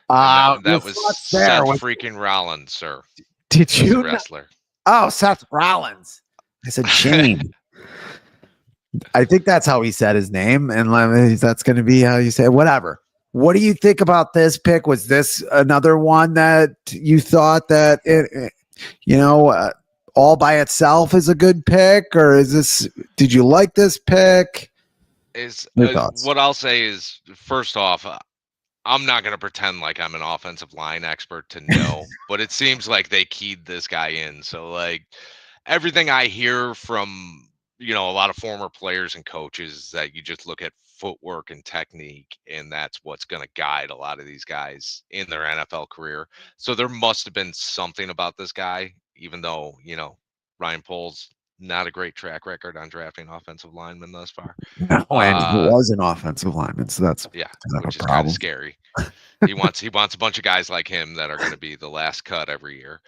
That was Seth freaking Rollins, sir. Did you? Wrestler. Oh, Seth Rollins. I said Shane. I think that's how he said his name. And that's going to be how you say it. Whatever. What do you think about this pick? Was this another one that you thought that, all by itself is a good pick? Or did you like this pick? What I'll say is, first off, I'm not going to pretend like I'm an offensive line expert to know, but it seems like they keyed this guy in. So like everything I hear from, a lot of former players and coaches is that you just look at footwork and technique, and that's what's going to guide a lot of these guys in their NFL career. So there must have been something about this guy, even though, Ryan Poles, not a great track record on drafting offensive linemen thus far. No, and he was an offensive lineman, so that's which is kind of scary. He wants a bunch of guys like him that are going to be the last cut every year.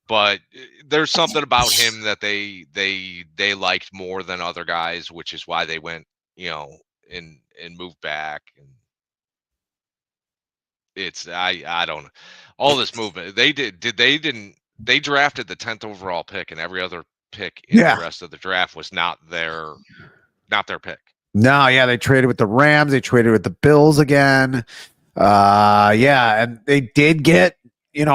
But there's something about him that they liked more than other guys, which is why they went, and moved back. And it's I don't know. All this movement they drafted the 10th overall pick, and every other pick in Yeah. the rest of the draft was not their pick. No, yeah, they traded with the Rams. They traded with the Bills again. Yeah, and they did get,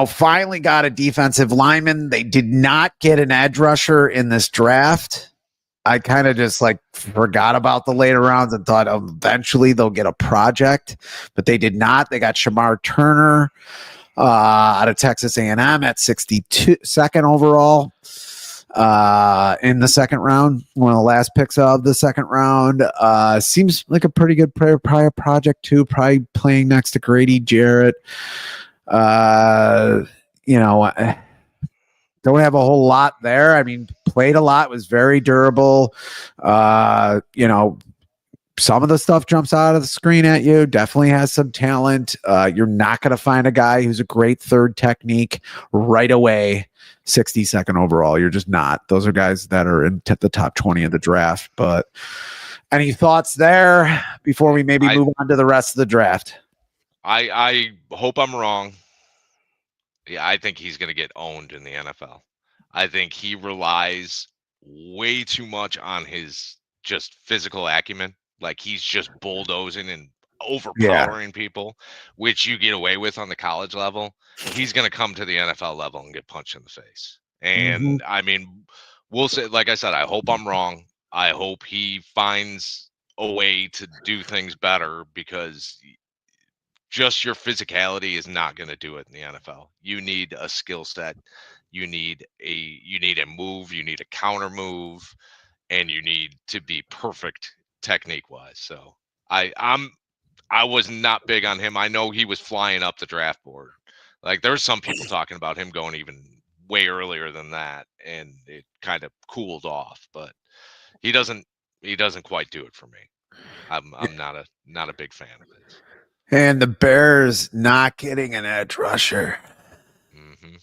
finally got a defensive lineman. They did not get an edge rusher in this draft. I kind of just forgot about the later rounds and thought eventually they'll get a project, but they did not. They got Shamar Turner out of Texas A&M at 62nd overall in the second round, one of the last picks of the second round. Seems like a pretty good prior project too, probably playing next to Grady Jarrett. Don't have a whole lot there. I mean, played a lot, was very durable. Some of the stuff jumps out of the screen at you. Definitely has some talent. You're not going to find a guy who's a great third technique right away, 62nd overall. You're just not. Those are guys that are in the top 20 of the draft. But any thoughts there before we maybe move on to the rest of the draft? I hope I'm wrong. Yeah, I think he's going to get owned in the NFL. I think he relies way too much on his just physical acumen. Like he's just bulldozing and overpowering people, which you get away with on the college level. He's going to come to the NFL level and get punched in the face. And I mean, we'll say, like I said, I hope I'm wrong. I hope he finds a way to do things better, because just your physicality is not going to do it in the NFL. You need a skill set. You need a move. You need a counter move, and you need to be perfect technique wise. So I was not big on him. I know he was flying up the draft board. Like there's some people talking about him going even way earlier than that, and it kind of cooled off. But he doesn't quite do it for me. I'm not a big fan of his. And the Bears not getting an edge rusher. Mm-hmm.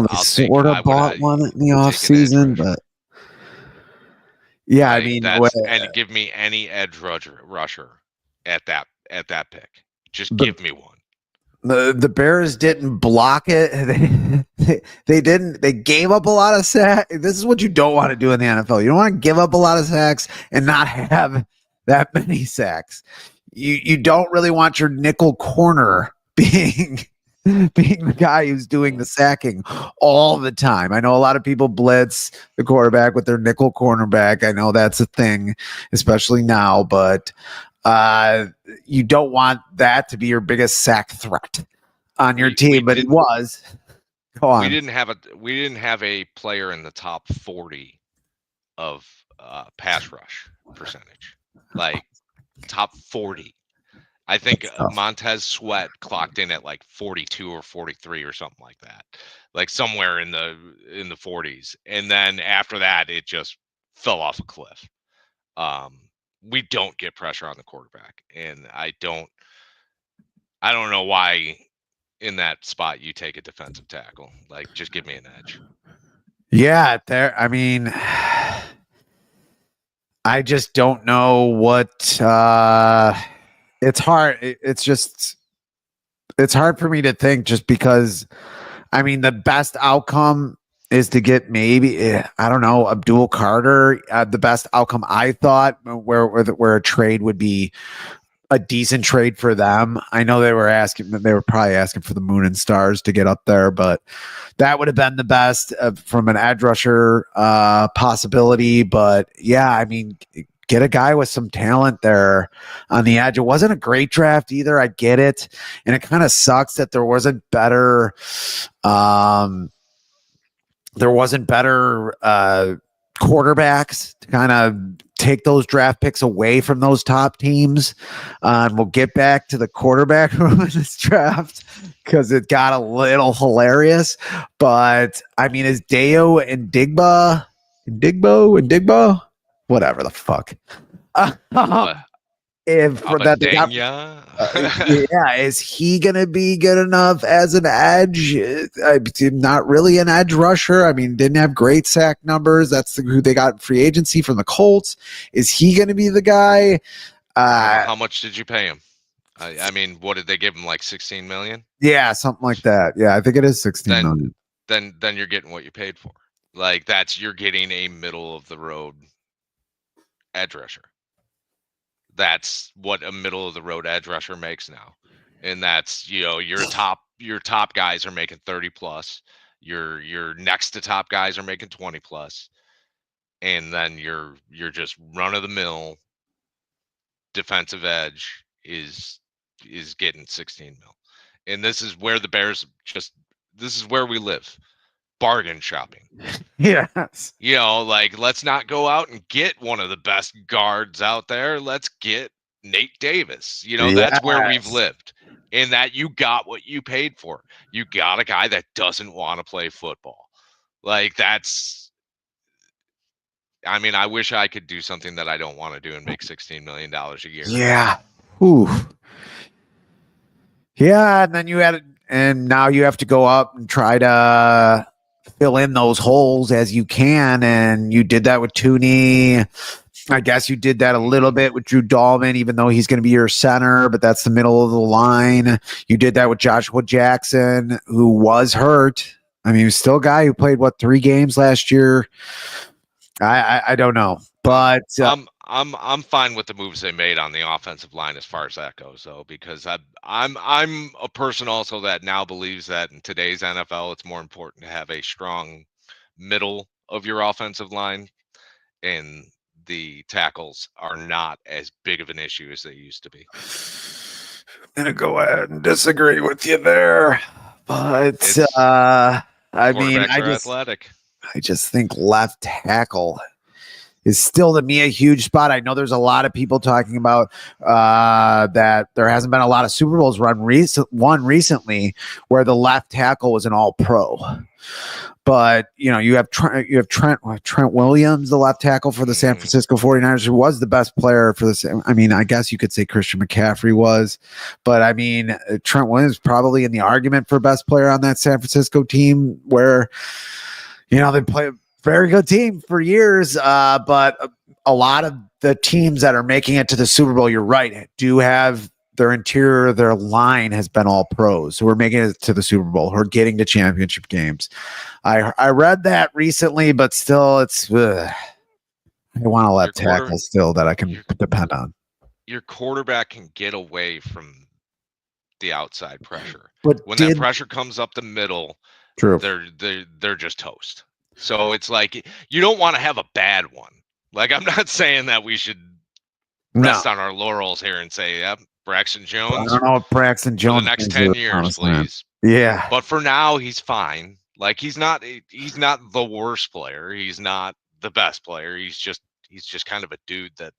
They sort of bought one in the offseason, but yeah, and give me any edge rusher at that pick. Just give me one. The Bears didn't block it. They didn't. They gave up a lot of sacks. This is what you don't want to do in the NFL. You don't want to give up a lot of sacks and not have that many sacks. You don't really want your nickel corner being the guy who's doing the sacking all the time. I know a lot of people blitz the quarterback with their nickel cornerback. I know that's a thing, especially now, but you don't want that to be your biggest sack threat on your team, but it was. Go on. We didn't have a player in the top 40 of pass rush percentage. Like top 40. I think Montez Sweat clocked in at like 42 or 43 or something like that. Like somewhere in the 40s. And then after that it just fell off a cliff. We don't get pressure on the quarterback, and I don't know why in that spot you take a defensive tackle. Like, just give me an edge. Yeah, I mean, I just don't know what it's hard. It's hard for me to think, just because I mean the best outcome is to get maybe, I don't know, Abdul Carter. The best outcome I thought where a trade would be a decent trade for them. I know they were probably asking for the moon and stars to get up there, but that would have been the best from an edge rusher possibility. But yeah, I mean, get a guy with some talent there on the edge. It wasn't a great draft either. I get it. And it kind of sucks that there wasn't better quarterbacks to kind of take those draft picks away from those top teams. And we'll get back to the quarterback room in this draft because it got a little hilarious. But I mean, is Deo and Digbo, whatever the fuck. If for that, is he gonna be good enough as an edge? Not really an edge rusher. I mean, didn't have great sack numbers. That's who they got in free agency from the Colts. Is he gonna be the guy? How much did you pay him? I mean, what did they give him? Like 16 million? Yeah, something like that. Yeah, I think it is 16 million. Then you're getting what you paid for. Like you're getting a middle of the road edge rusher. That's what a middle of the road edge rusher makes now. And that's, your top guys are making 30 plus. Your next to top guys are making 20 plus. And then you're just run of the mill defensive edge is getting 16 mil. And this is where the Bears this is where we live. Bargain shopping. Yes. Let's not go out and get one of the best guards out there. Let's get Nate Davis. That's where we've lived. And that you got what you paid for. You got a guy that doesn't want to play football. I wish I could do something that I don't want to do and make $16 million a year. Yeah. Ooh. Yeah, and then now you have to go up and try to fill in those holes as you can, and you did that with Tooney. I guess you did that a little bit with Drew Dahlman, even though he's going to be your center, but that's the middle of the line. You did that with Joshua Jackson, who was hurt. He was still a guy who played 3 games last year. I don't know, but I'm fine with the moves they made on the offensive line as far as that goes, though, because I'm a person also that now believes that in today's NFL, it's more important to have a strong middle of your offensive line, and the tackles are not as big of an issue as they used to be. I'm gonna go ahead and disagree with you there, but athletic. I just think left tackle is still, to me, a huge spot. I know there's a lot of people talking about that there hasn't been a lot of Super Bowls won recently where the left tackle was an all-pro. But, you have Trent Williams, the left tackle for the San Francisco 49ers, who was the best player for this. I guess you could say Christian McCaffrey was. But, Trent Williams probably in the argument for best player on that San Francisco team where, they play a very good team for years. But a lot of the teams that are making it to the Super Bowl, you're right, do have their interior, their line has been all pros who are making it to the Super Bowl, who are getting to championship games. I read that recently, but still, I want to let tackle still that I can depend on. Your quarterback can get away from the outside pressure, but when that pressure comes up the middle, true, they're just toast. So it's like you don't want to have a bad one. I'm not saying that we should rest on our laurels here and say, "Yep, Braxton Jones." I don't know if Braxton Jones for the next 10 years, please. Yeah, but for now, he's fine. He's not the worst player. He's not the best player. He's just kind of a dude that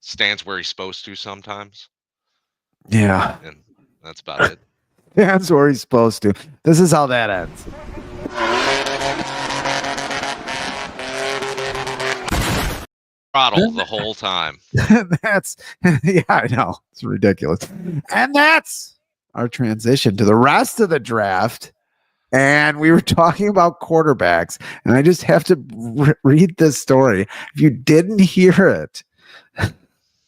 stands where he's supposed to sometimes. Yeah, and that's about it. Stands where he's supposed to. This is how that ends. Throttle the whole time. That's I know, it's ridiculous. And that's our transition to the rest of the draft. And we were talking about quarterbacks, and I just have to read this story. If you didn't hear it,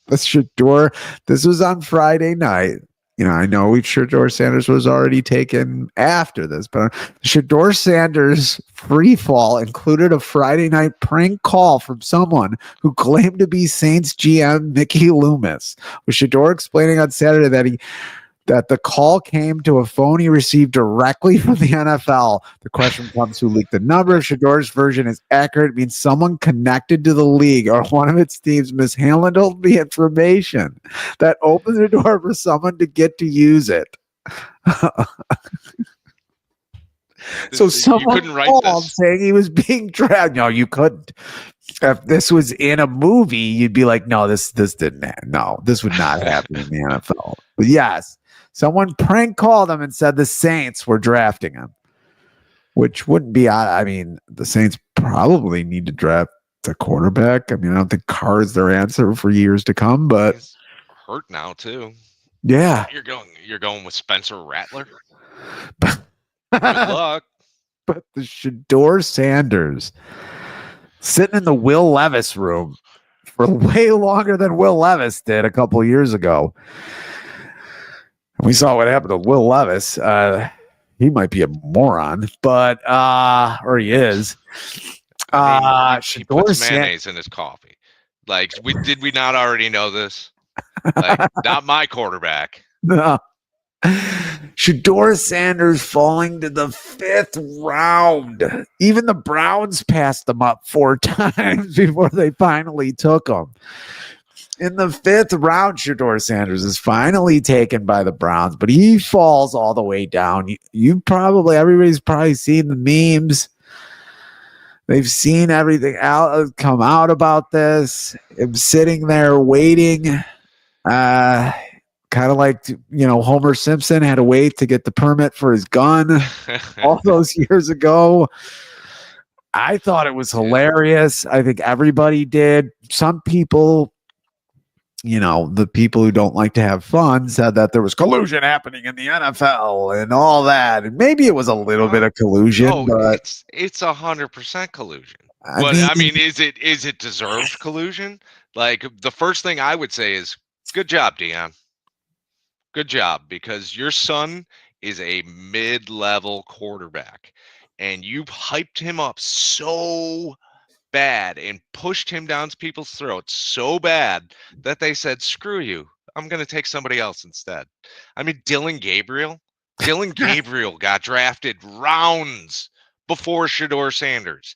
this was on Friday night. I know Shedeur Sanders was already taken after this, but Shedeur Sanders free fall included a Friday night prank call from someone who claimed to be Saints GM Mickey Loomis, with Shedeur explaining on Saturday that the call came to a phone he received directly from the NFL. The question comes, who leaked the number? If Shedeur's version is accurate, it means someone connected to the league or one of its teams mishandled the information that opened the door for someone to get to use it. So someone couldn't write called this. saying he was being dragged. No, you couldn't. If this was in a movie, you'd be like, no, this didn't happen. No, this would not happen in the NFL. But yes, someone prank called him and said the Saints were drafting him, which wouldn't be odd. The Saints probably need to draft a quarterback. I don't think Carr's their answer for years to come, but he's hurt now too. Yeah, you're going with Spencer Rattler. Good luck. But the Shedeur Sanders sitting in the Will Levis room for way longer than Will Levis did a couple years ago. We saw what happened to Will Levis. he might be a moron, but or he is. I mean, he Shador puts Sanders. mayonnaise in his coffee. Like, did we not already know this? Like, not my quarterback. No. Shador Sanders falling to the 5th round. Even the Browns passed him up 4 times before they finally took him. In the 5th round, Shador Sanders is finally taken by the Browns, but he falls all the way down. Everybody's probably seen the memes. They've seen everything out come out about this. Him sitting there waiting. Kind of like, Homer Simpson had to wait to get the permit for his gun all those years ago. I thought it was hilarious. I think everybody did. Some people, the people who don't like to have fun said that there was collusion happening in the NFL and all that. And maybe it was a little bit of collusion, but it's 100% collusion. I mean, is it deserved collusion? Like, the first thing I would say is, good job, Dion. Good job, because your son is a mid-level quarterback, and you hyped him up so bad and pushed him down people's throats so bad that they said, screw you, I'm going to take somebody else instead. I mean, Dylan Gabriel got drafted rounds before Shador Sanders.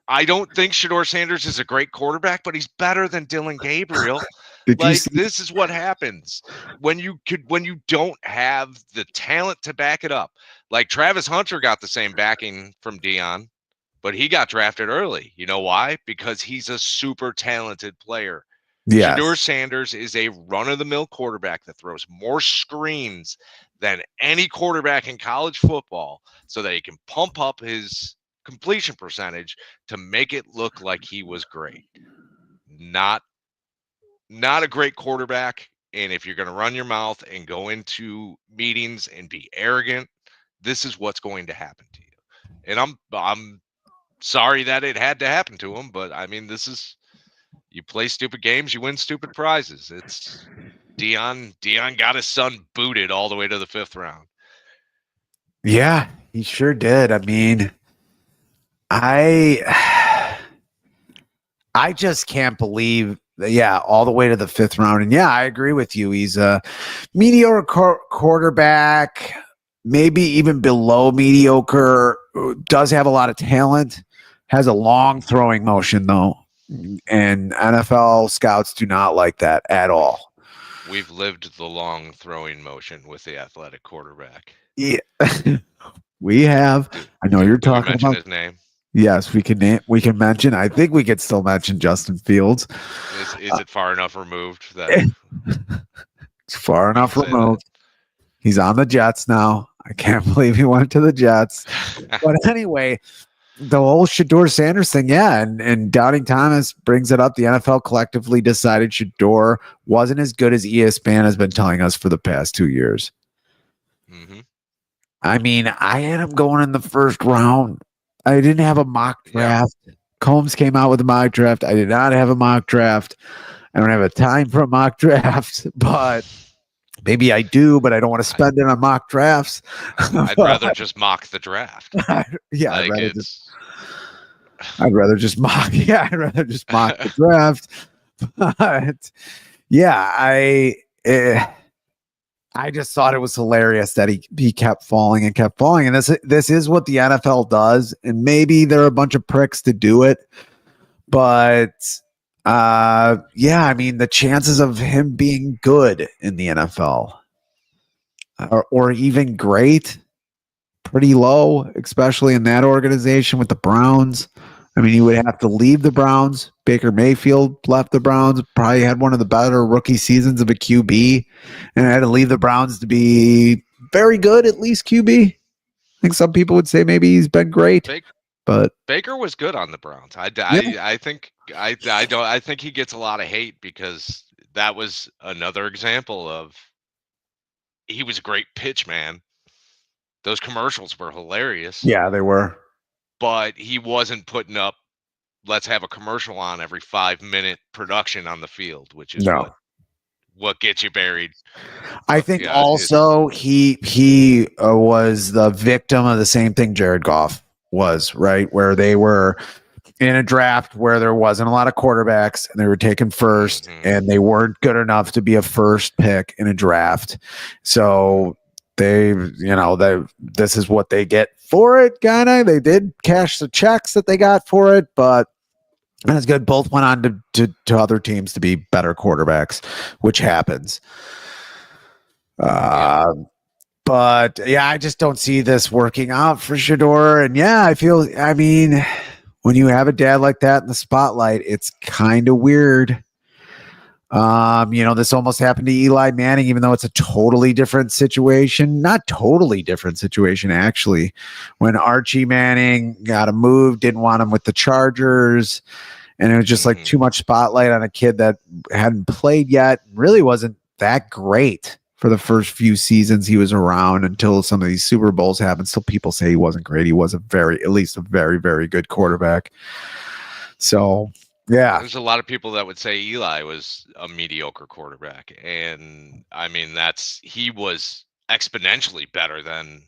I don't think Shador Sanders is a great quarterback, but he's better than Dylan Gabriel. This is what happens when you don't have the talent to back it up. Like, Travis Hunter got the same backing from Dion, but he got drafted early. You know why? Because he's a super talented player. Yes. Shador Sanders is a run-of-the-mill quarterback that throws more screens than any quarterback in college football, so that he can pump up his completion percentage to make it look like he was great. Not a great quarterback. And if you're going to run your mouth and go into meetings and be arrogant, this is what's going to happen to you. And I'm sorry that it had to happen to him, but I mean, you play stupid games, you win stupid prizes. It's Dion got his son booted all the way to the 5th round. Yeah, he sure did. I mean, I just can't believe, all the way to the 5th round. And I agree with you. He's a mediocre quarterback, maybe even below mediocre, does have a lot of talent, has a long throwing motion though. And NFL scouts do not like that at all. We've lived the long throwing motion with the athletic quarterback. Yeah, we have. I know you're talking about his name. Yes, we can mention. I think we could still mention Justin Fields. Is it far enough removed that it's far enough removed? He's on the Jets now. I can't believe he went to the Jets. But anyway, the whole Shador Sanders thing, and Doubting Thomas brings it up. The NFL collectively decided Shador wasn't as good as ESPN has been telling us for the past 2 years. Mm-hmm. I mean, I had him going in the 1st round. I didn't have a mock draft. Yeah. Combs came out with a mock draft. I did not have a mock draft. I don't have a time for a mock draft, but maybe I do, but I don't want to spend it on mock drafts. I'd rather just mock the draft. Yeah, I'd rather just mock the draft. But I just thought it was hilarious that he kept falling and kept falling. And this is what the NFL does. And maybe there are a bunch of pricks to do it. But I mean, the chances of him being good in the NFL or even great, pretty low, especially in that organization with the Browns. I mean, he would have to leave the Browns. Baker Mayfield left the Browns, probably had one of the better rookie seasons of a QB, and had to leave the Browns to be very good, at least QB. I think some people would say maybe he's been great, but Baker was good on the Browns. I think he gets a lot of hate because that was another example of he was a great pitch man. Those commercials were hilarious. Yeah, they were. But he wasn't putting up, let's have a commercial on every 5-minute production on the field, which is what gets you buried. I think Yeah, also he was the victim of the same thing Jared Goff was, right? Where they were in a draft where there wasn't a lot of quarterbacks and they were taken 1st and they weren't good enough to be a first pick in a draft. So this is what they get for it, kind of. They did cash the checks that they got for it, but that's good. Both went on to other teams to be better quarterbacks, which happens. But yeah, I just don't see this working out for Shador. And yeah, I mean, when you have a dad like that in the spotlight, it's kind of weird. This almost happened to Eli Manning, even though it's a totally different situation. Not totally different situation, actually. When Archie Manning got a move, didn't want him with the Chargers. And it was just like too much spotlight on a kid that hadn't played yet. Really wasn't that great for the first few seasons he was around until some of these Super Bowls happened. Still, people say he wasn't great. He was at least a very, very good quarterback. So, yeah. There's a lot of people that would say Eli was a mediocre quarterback. And I mean, he was exponentially better than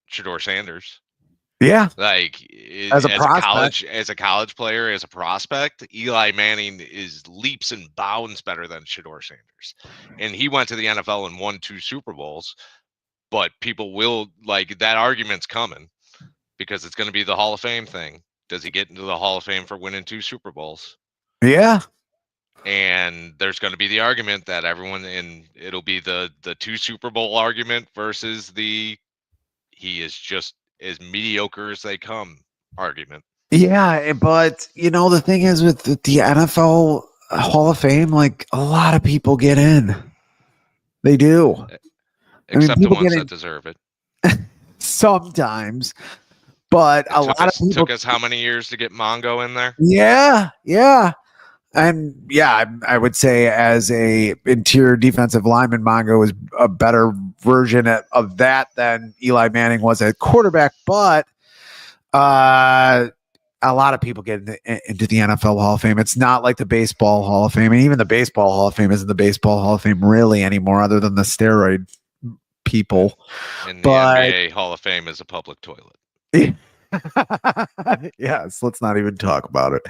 Shador Sanders. Yeah. Like as a college player, as a prospect, Eli Manning is leaps and bounds better than Shador Sanders. And he went to the NFL and won 2 Super Bowls, but people will like that argument's coming because it's going to be the Hall of Fame thing. Does he get into the Hall of Fame for winning 2 Super Bowls? Yeah. And there's going to be the argument that it'll be the 2 Super Bowl argument versus he is just as mediocre as they come argument. Yeah, but the thing is with the NFL Hall of Fame, like a lot of people get in. They do. Except the ones that deserve it. Sometimes. But a lot of people took us how many years to get Mongo in there? Yeah. And yeah, I would say as a interior defensive lineman, Mongo is a better version of that than Eli Manning was at quarterback. But a lot of people get into the NFL Hall of Fame. It's not like the Baseball Hall of Fame. And even the Baseball Hall of Fame isn't the Baseball Hall of Fame really anymore, other than the steroid people. And the NBA Hall of Fame is a public toilet. Yes, let's not even talk about it.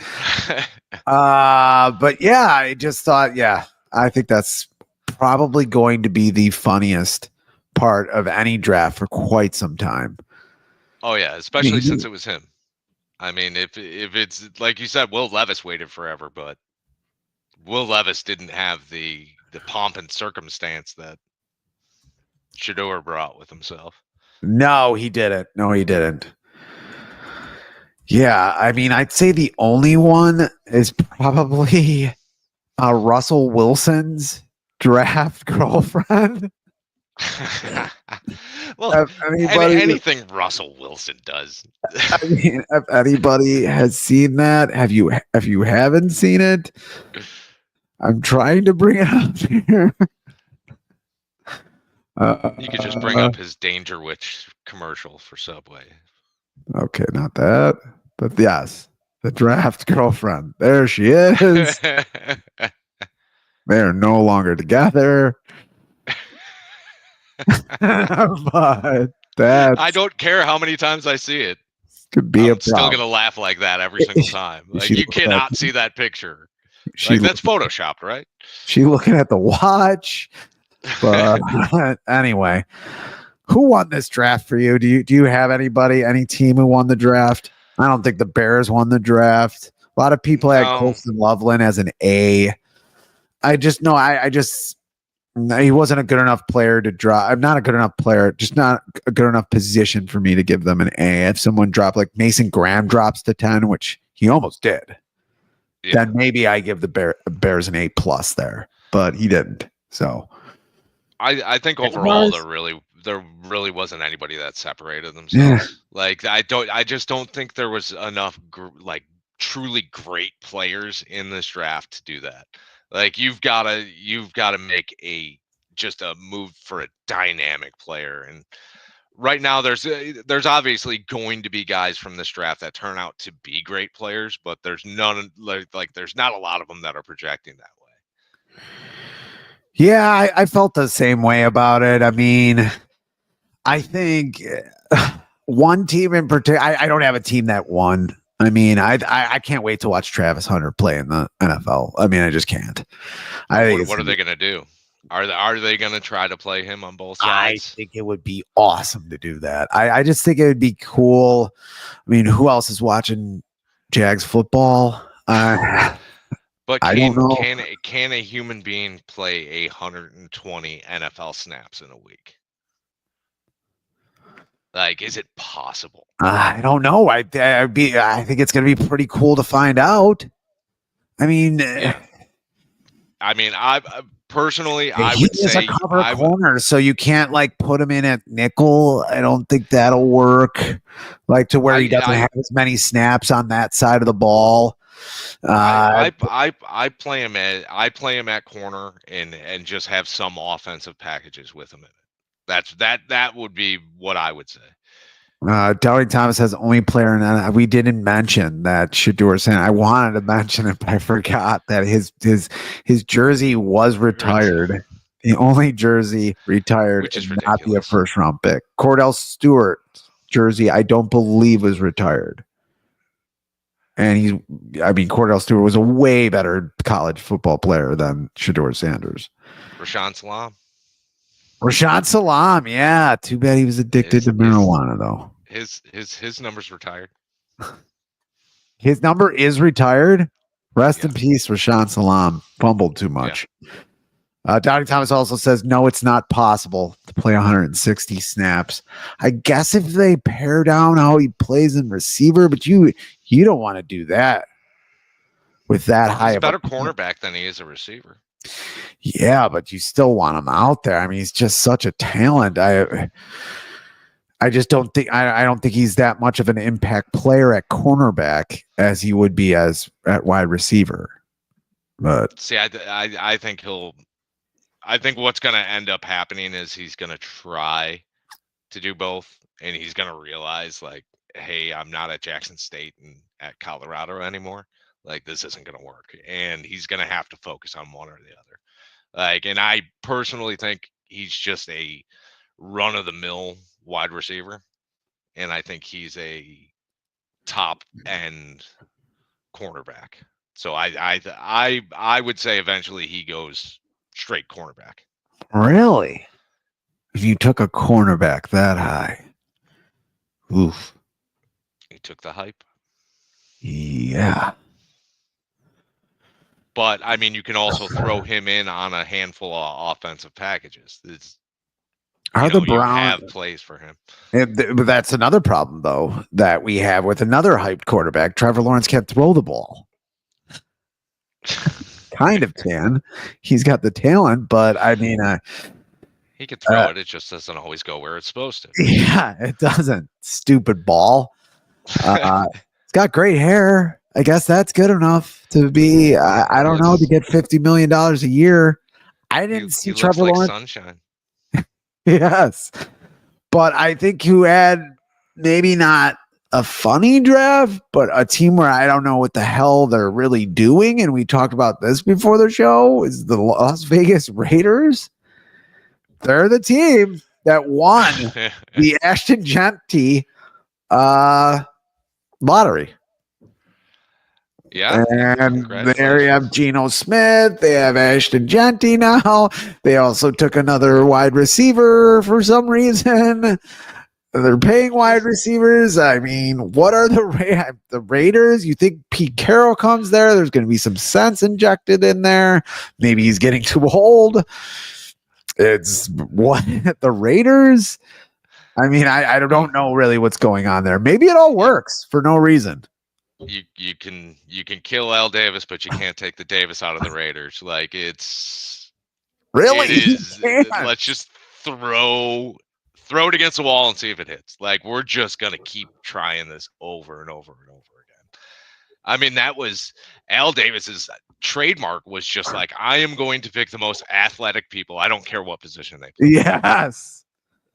But yeah, I just thought, I think that's probably going to be the funniest part of any draft for quite some time. Oh yeah, especially since it was him. I mean, if it's like you said, Will Levis waited forever, but Will Levis didn't have the pomp and circumstance that Shador brought with himself. No, he didn't. Yeah, I mean, I'd say the only one is probably Russell Wilson's draft girlfriend. Well, anything Russell Wilson does. I mean, if anybody has seen that, if you haven't seen it, I'm trying to bring it up here. You could just bring up his Danger Witch commercial for Subway. Okay, not that, but yes, the draft girlfriend. There she is. They are no longer together. But I don't care how many times I see it. Could be I'm still gonna laugh like that every single time. Like you cannot see that picture. Like that's photoshopped, right? She looking at the watch. But anyway, who won this draft for you? Do you have any team who won the draft? I don't think the Bears won the draft. A lot of people had Colston Loveland as an A. He wasn't a good enough player to drop. I'm not a good enough player, just not a good enough position for me to give them an A. If someone dropped, like Mason Graham drops to 10, which he almost did, then maybe I give the Bears an A+ there, but he didn't. So I think overall there really wasn't anybody that separated themselves. Like I just don't think there was enough truly great players in this draft to do that. Like you've got to make a move for a dynamic player, and right now there's obviously going to be guys from this draft that turn out to be great players, but there's none there's not a lot of them that are projecting that way. Yeah, I felt the same way about it. I mean, I think one team in particular, I don't have a team that won. I mean, I can't wait to watch Travis Hunter play in the NFL. I mean, I just can't. I think What are they going to do? Are they going to try to play him on both I sides? think it would be awesome to do that. I just think it would be cool. I mean, who else is watching Jags football? But I don't know. can a human being play 120 NFL snaps in a week? Like, is it possible? I don't know. I think it's going to be pretty cool to find out. I mean, Yeah. I mean, I personally, I he would is say a cover corner, so you can't like put him in at nickel. I don't think that'll work. Like to where he doesn't have as many snaps on that side of the ball. I play him at corner and just have some offensive packages with him in it. That would be what I would say. Doubting Thomas has only player in we didn't mention that Shedeur Sanders. I wanted to mention it, but I forgot that his jersey was retired. The only jersey retired, which is not be a first round pick. Cordell Stewart's jersey, I don't believe, was retired. And Cordell Stewart was a way better college football player than Shedeur Sanders. Rashaan Salam, yeah. Too bad he was addicted to marijuana, though. His number's retired. His number is retired. Rest in peace, Rashaan Salam. Fumbled too much. Yeah. Doubting Thomas also says, no, it's not possible to play 160 snaps. I guess if they pare down how he plays in receiver, but you don't want to do that with that high. He's a better cornerback than he is a receiver. Yeah, but you still want him out there. I mean, he's just such a talent. I just don't think I don't think he's that much of an impact player at cornerback as he would be as at wide receiver. But see, I think what's going to end up happening is he's going to try to do both, and he's going to realize, like, hey, I'm not at Jackson State and at Colorado anymore. Like, this isn't going to work, and he's going to have to focus on one or the other. Like, and I personally think he's just a run-of-the-mill wide receiver, and I think he's a top-end cornerback. So I would say eventually he goes straight cornerback. Really? If you took a cornerback that high, oof. He took the hype. Yeah. But I mean, you can also throw him in on a handful of offensive packages. The Browns have plays for him? But that's another problem, though, that we have with another hyped quarterback. Trevor Lawrence can't throw the ball. Kind of can. He's got the talent, but I mean, he can throw it. It just doesn't always go where it's supposed to. Yeah, it doesn't. Stupid ball. It's got great hair. I guess that's good enough to be. I don't know, to get $50 million a year. I didn't see Trevor Lawrence. Sunshine. Yes, but I think you had maybe not a funny draft, but a team where I don't know what the hell they're really doing. And we talked about this before the show, is the Las Vegas Raiders. They're the team that won the Ashton Genty lottery. Yeah. And there you have Geno Smith. They have Ashton Genty now. They also took another wide receiver for some reason. They're paying wide receivers. I mean, what are the Raiders? You think Pete Carroll comes there? There's going to be some sense injected in there. Maybe he's getting too old. It's what the Raiders. I mean, I don't know really what's going on there. Maybe it all works for no reason. You can kill Al Davis, but you can't take the Davis out of the Raiders. Like, it's really, let's just throw it against the wall and see if it hits. Like, we're just gonna keep trying this over and over and over again. I mean, that was Al Davis's trademark, was just like, I am going to pick the most athletic people. I don't care what position they play. Yes.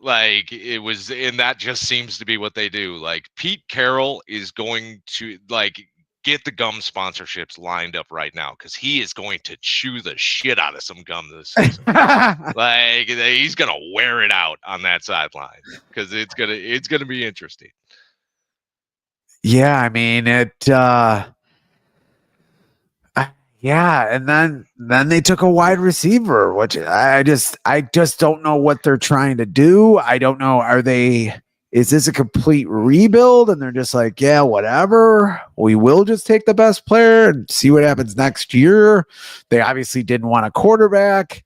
Like, it was, and that just seems to be what they do. Like, Pete Carroll is going to, like, get the gum sponsorships lined up right now, because he is going to chew the shit out of some gum this season. Like, he's gonna wear it out on that sideline, because it's gonna be interesting. Yeah, I mean it. Yeah, and then they took a wide receiver, which I just don't know what they're trying to do. I don't know. Is this a complete rebuild? And they're just like, yeah, whatever. We will just take the best player and see what happens next year. They obviously didn't want a quarterback.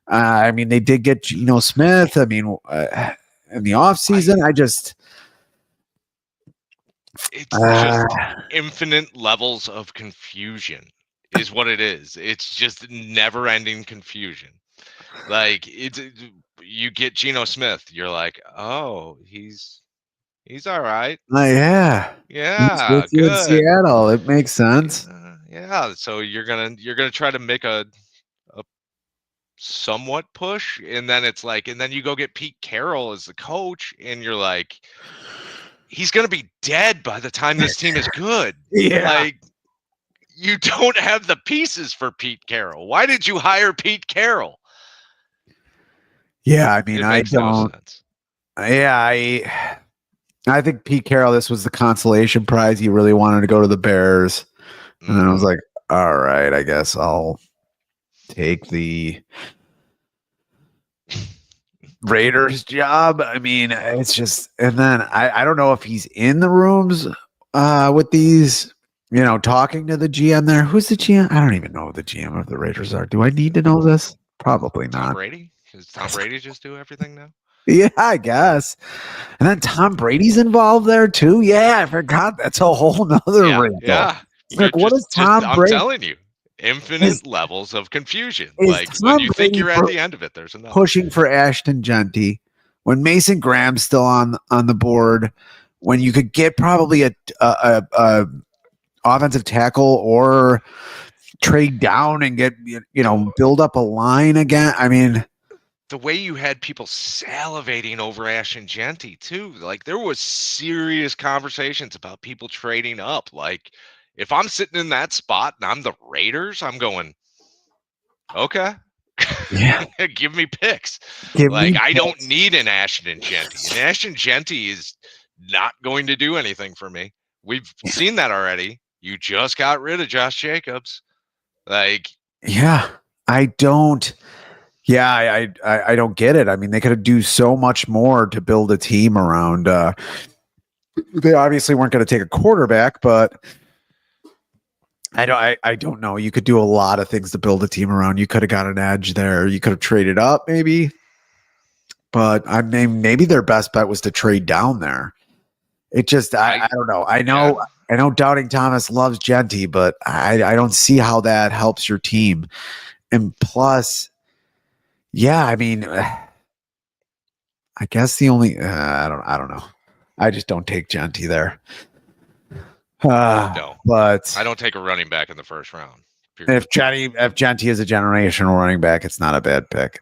I mean, they did get Geno Smith. I mean, in the offseason, it's just infinite levels of confusion is what it is. It's just never-ending confusion. Like, you get Geno Smith, you're like, oh, he's all right. Yeah, Yeah, good. In good. Seattle, it makes sense. Yeah, so you're gonna try to make a somewhat push, and then it's like, and then you go get Pete Carroll as the coach, and you're like, he's gonna be dead by the time this team is good. Yeah. Like, you don't have the pieces for Pete Carroll. Why did you hire Pete Carroll? Yeah, I mean, It makes no sense. Yeah, I think Pete Carroll, this was the consolation prize. He really wanted to go to the Bears. And then I was like, all right, I guess I'll take the Raiders job. I mean, it's just, and then I don't know if he's in the rooms with these, talking to the GM there. Who's the GM? I don't even know who the GM of the Raiders are. Do I need to know this? Probably not. Tom Brady? Does Tom Brady just do everything now? Yeah, I guess. And then Tom Brady's involved there too. Yeah, I forgot. That's a whole nother wrinkle. Yeah. Like, what is Tom Brady? I'm telling you, infinite levels of confusion. Is Like, Tom when you think Brady you're at the end of it, there's another. Pushing for Ashton Genty, when Mason Graham's still on the board, when you could get probably a offensive tackle or trade down and get build up a line again. I mean, the way you had people salivating over Ashton Genty too, like, there was serious conversations about people trading up. Like, if I'm sitting in that spot and I'm the Raiders, I'm going, okay, yeah, give me picks. I don't need an Ashton Genty. An Ashton Genty is not going to do anything for me. We've seen that already. You just got rid of Josh Jacobs. Like, yeah, I don't. Yeah, I don't get it. I mean, they could do so much more to build a team around. They obviously weren't going to take a quarterback, but I don't know. You could do a lot of things to build a team around. You could have got an edge there. You could have traded up, maybe. But I mean, maybe their best bet was to trade down there. It just, I don't know. I know Doubting Thomas loves Genty, but I don't see how that helps your team. And plus, yeah, I mean, I guess the only I don't know. I just don't take Genty there. No, but I don't take a running back in the first round. If Genty is a generational running back, it's not a bad pick.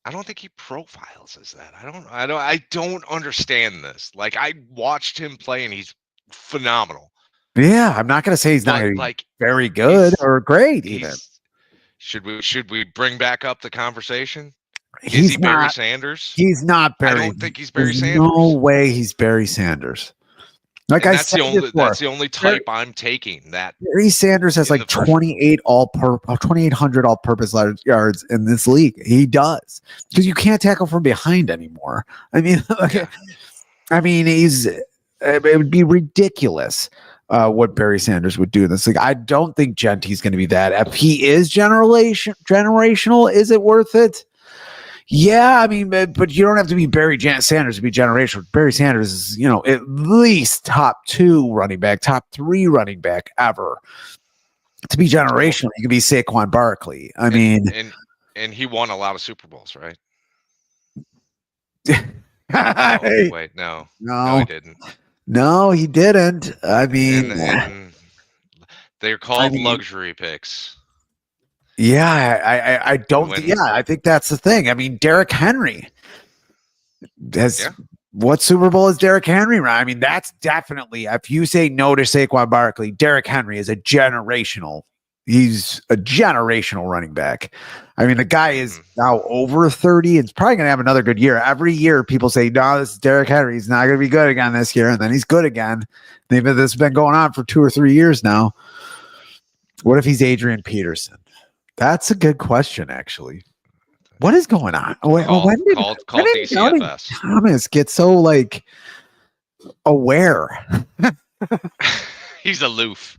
I don't think he profiles as that. I don't understand this. Like, I watched him play and he's phenomenal. Yeah, I'm not going to say he's not like very good or great even. Should we bring back up the conversation? Is he Barry Sanders? He's not Barry. I don't think he's Barry Sanders. No way he's Barry Sanders. Like, that's the only type I'm taking. That Barry Sanders has like 2,800 all-purpose yards in this league. He does, because you can't tackle from behind anymore. I mean, it would be ridiculous what Barry Sanders would do in this league. I don't think Genty's going to be that. If he is generational, is it worth it? Yeah, I mean, but you don't have to be Barry Sanders to be generational. Barry Sanders is, at least top 2 running back, top 3 running back ever. To be generational, you can be Saquon Barkley. And he won a lot of Super Bowls, right? Oh, wait, no, he didn't. No, he didn't. I mean, and they're called luxury picks. Yeah, I don't. I think that's the thing. I mean, Derrick Henry what Super Bowl is Derrick Henry? I mean, that's definitely, if you say no to Saquon Barkley, Derrick Henry is he's a generational running back. I mean, the guy is now over 30 and probably going to have another good year. Every year people say, no, this is Derrick Henry. He's not going to be good again this year. And then he's good again. This has been going on for 2 or 3 years now. What if he's Adrian Peterson? That's a good question, actually. What is going on? When did DCFS. Thomas get so like aware? He's aloof.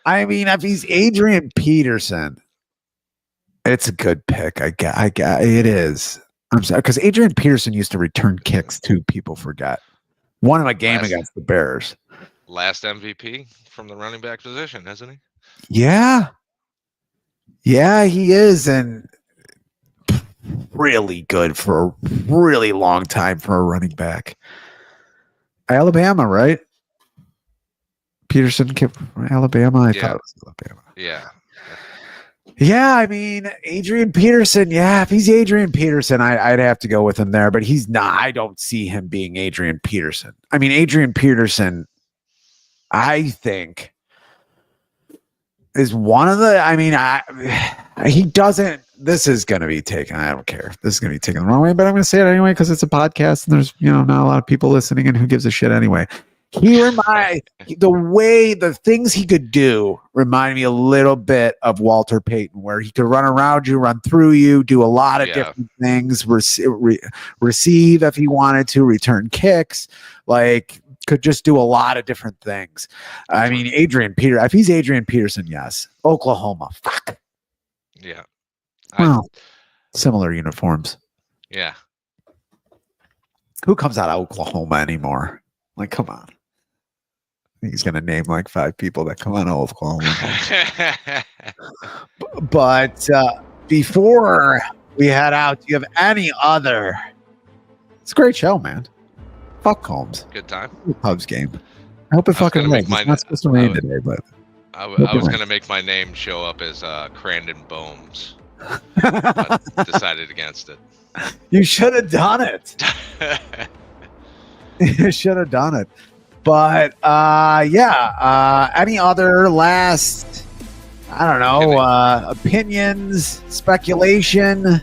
I mean, if he's Adrian Peterson, it's a good pick. I got it is. I'm sorry, because Adrian Peterson used to return kicks too. People forget. Won him a game against the Bears. Last MVP from the running back position, isn't he? Yeah. Yeah, he is, and really good for a really long time for a running back. Alabama, right? Peterson came from Alabama. I thought it was Alabama. Yeah. Yeah, I mean, Adrian Peterson. Yeah, if he's Adrian Peterson, I'd have to go with him there, but he's not. I don't see him being Adrian Peterson. I mean, Adrian Peterson, I think, is one of the, I mean, he doesn't, this is going to be taken, I don't care. This is going to be taken the wrong way, but I'm going to say it anyway because it's a podcast and there's, not a lot of people listening and who gives a shit anyway. The things he could do remind me a little bit of Walter Payton, where he could run around you, run through you, do a lot of different things, receive if he wanted to, return kicks, like could just do a lot of different things. I mean, if he's Adrian Peterson, yes. Oklahoma, fuck. Yeah. Well, similar uniforms. Yeah. Who comes out of Oklahoma anymore? Like, come on. He's going to name like 5 people that come out of Oklahoma. But before we head out, do you have any other? It's a great show, man. Fuck Combs. Good time. Cubs game. I hope it fucking rains. It's not supposed to rain today, but I was going to make my name show up as Crandon Bohms. But decided against it. You should have done it. You should have done it. But any other last, I don't know, opinions, speculation?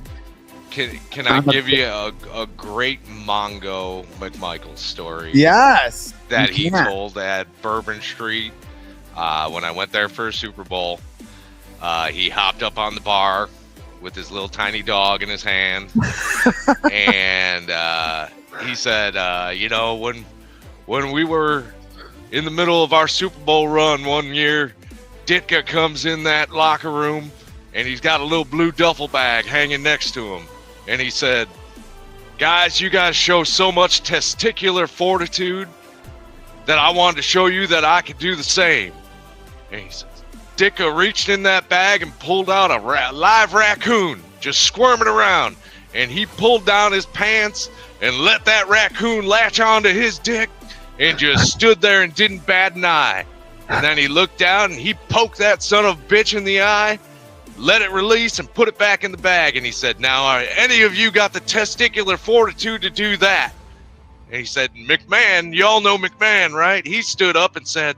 Can I give you a great Mongo McMichael story? Yes. That he told at Bourbon Street when I went there for a Super Bowl. He hopped up on the bar with his little tiny dog in his hand. And he said, when we were in the middle of our Super Bowl run one year, Ditka comes in that locker room and he's got a little blue duffel bag hanging next to him. And he said, guys, you guys show so much testicular fortitude that I wanted to show you that I could do the same. And he says, Ditka reached in that bag and pulled out a live raccoon just squirming around. And he pulled down his pants and let that raccoon latch onto his dick and just stood there and didn't bat an eye. And then he looked down and he poked that son of a bitch in the eye, let it release and put it back in the bag. And he said, now, any of you got the testicular fortitude to do that? And he said, McMahon, you all know McMahon, right? He stood up and said,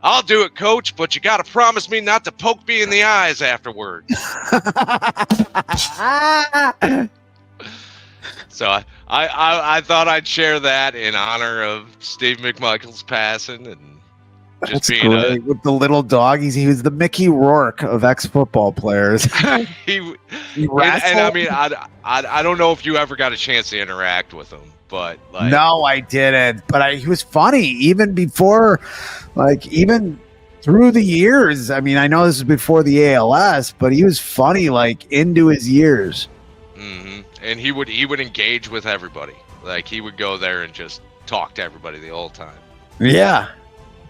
I'll do it, coach, but you got to promise me not to poke me in the eyes afterwards. So I thought I'd share that in honor of Steve McMichael's passing and just That's being great. With the little dog. He was the Mickey Rourke of ex-football players. and I mean, I don't know if you ever got a chance to interact with him, but like, no, I didn't. But he was funny even before, even through the years. I mean, I know this is before the ALS, but he was funny into his years. Mm-hmm. And he would engage with everybody. Like he would go there and just talk to everybody the whole time. Yeah.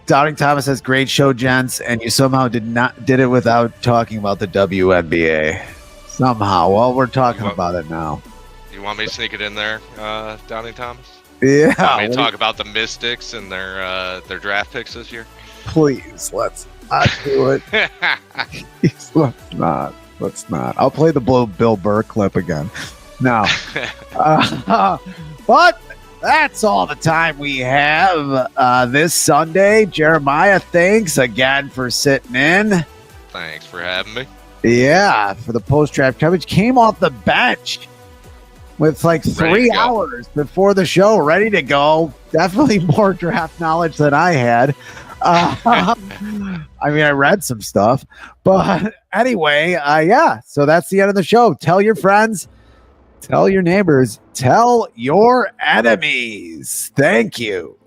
Doubting Thomas says, great show, gents, and you somehow did it without talking about the WNBA. Somehow. Well, we're talking about it now. You want me to sneak it in there, Doubting Thomas? Yeah. You want me to talk about the Mystics and their draft picks this year? Please, let's not do it. Please, let's not. Let's not. I'll play the Bill Burr clip again. No. But that's all the time we have this Sunday. Jeremiah, thanks again for sitting in. Thanks for having me. Yeah, for the post-draft coverage. Came off the bench with like 3 hours before the show, ready to go. Definitely more draft knowledge than I had. I mean, I read some stuff. But anyway, yeah, so that's the end of the show. Tell your friends. Tell your neighbors. Tell your enemies. Thank you.